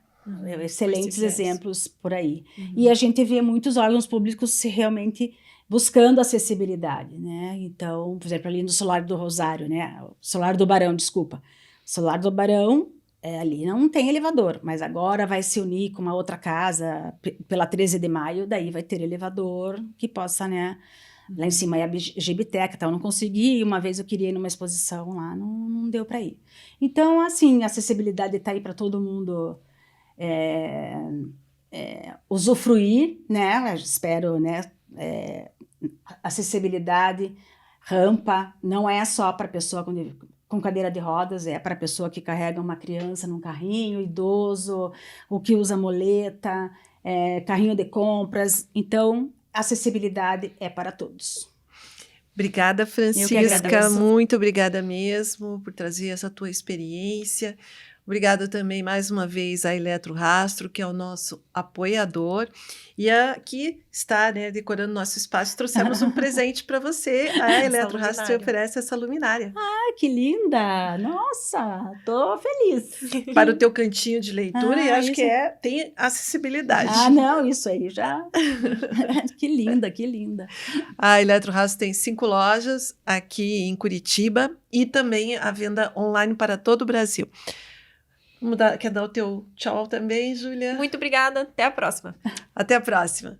excelentes exemplos por aí. E a gente vê muitos órgãos públicos realmente buscando acessibilidade, né? Então, por exemplo, ali no Solar do Rosário, né? Solar do Barão, desculpa. Solar do Barão, ali não tem elevador, mas agora vai se unir com uma outra casa pela 13 de maio, daí vai ter elevador que possa, né? Lá em cima é a Gibiteca, então eu não consegui, uma vez eu queria ir numa exposição lá, não deu para ir. Então, assim, a acessibilidade está aí para todo mundo usufruir, né? Eu espero, né? Acessibilidade, rampa, não é só para pessoa com cadeira de rodas, é para pessoa que carrega uma criança num carrinho, idoso, o que usa muleta, carrinho de compras. Então, acessibilidade é para todos. Obrigada, Francisca, muito obrigada mesmo por trazer essa tua experiência. Obrigada também mais uma vez à Eletro Rastro, que é o nosso apoiador. E aqui está, né, decorando nosso espaço, trouxemos um presente para você. A Eletro Rastro oferece essa luminária. Ah, que linda! Nossa, tô feliz. Para o teu cantinho de leitura, e acho que tem acessibilidade. Ah, não, isso aí já. Que linda, que linda. A Eletro Rastro tem 5 lojas aqui em Curitiba e também a venda online para todo o Brasil. Quer dar o teu tchau também, Júlia? Muito obrigada. Até a próxima. Até a próxima.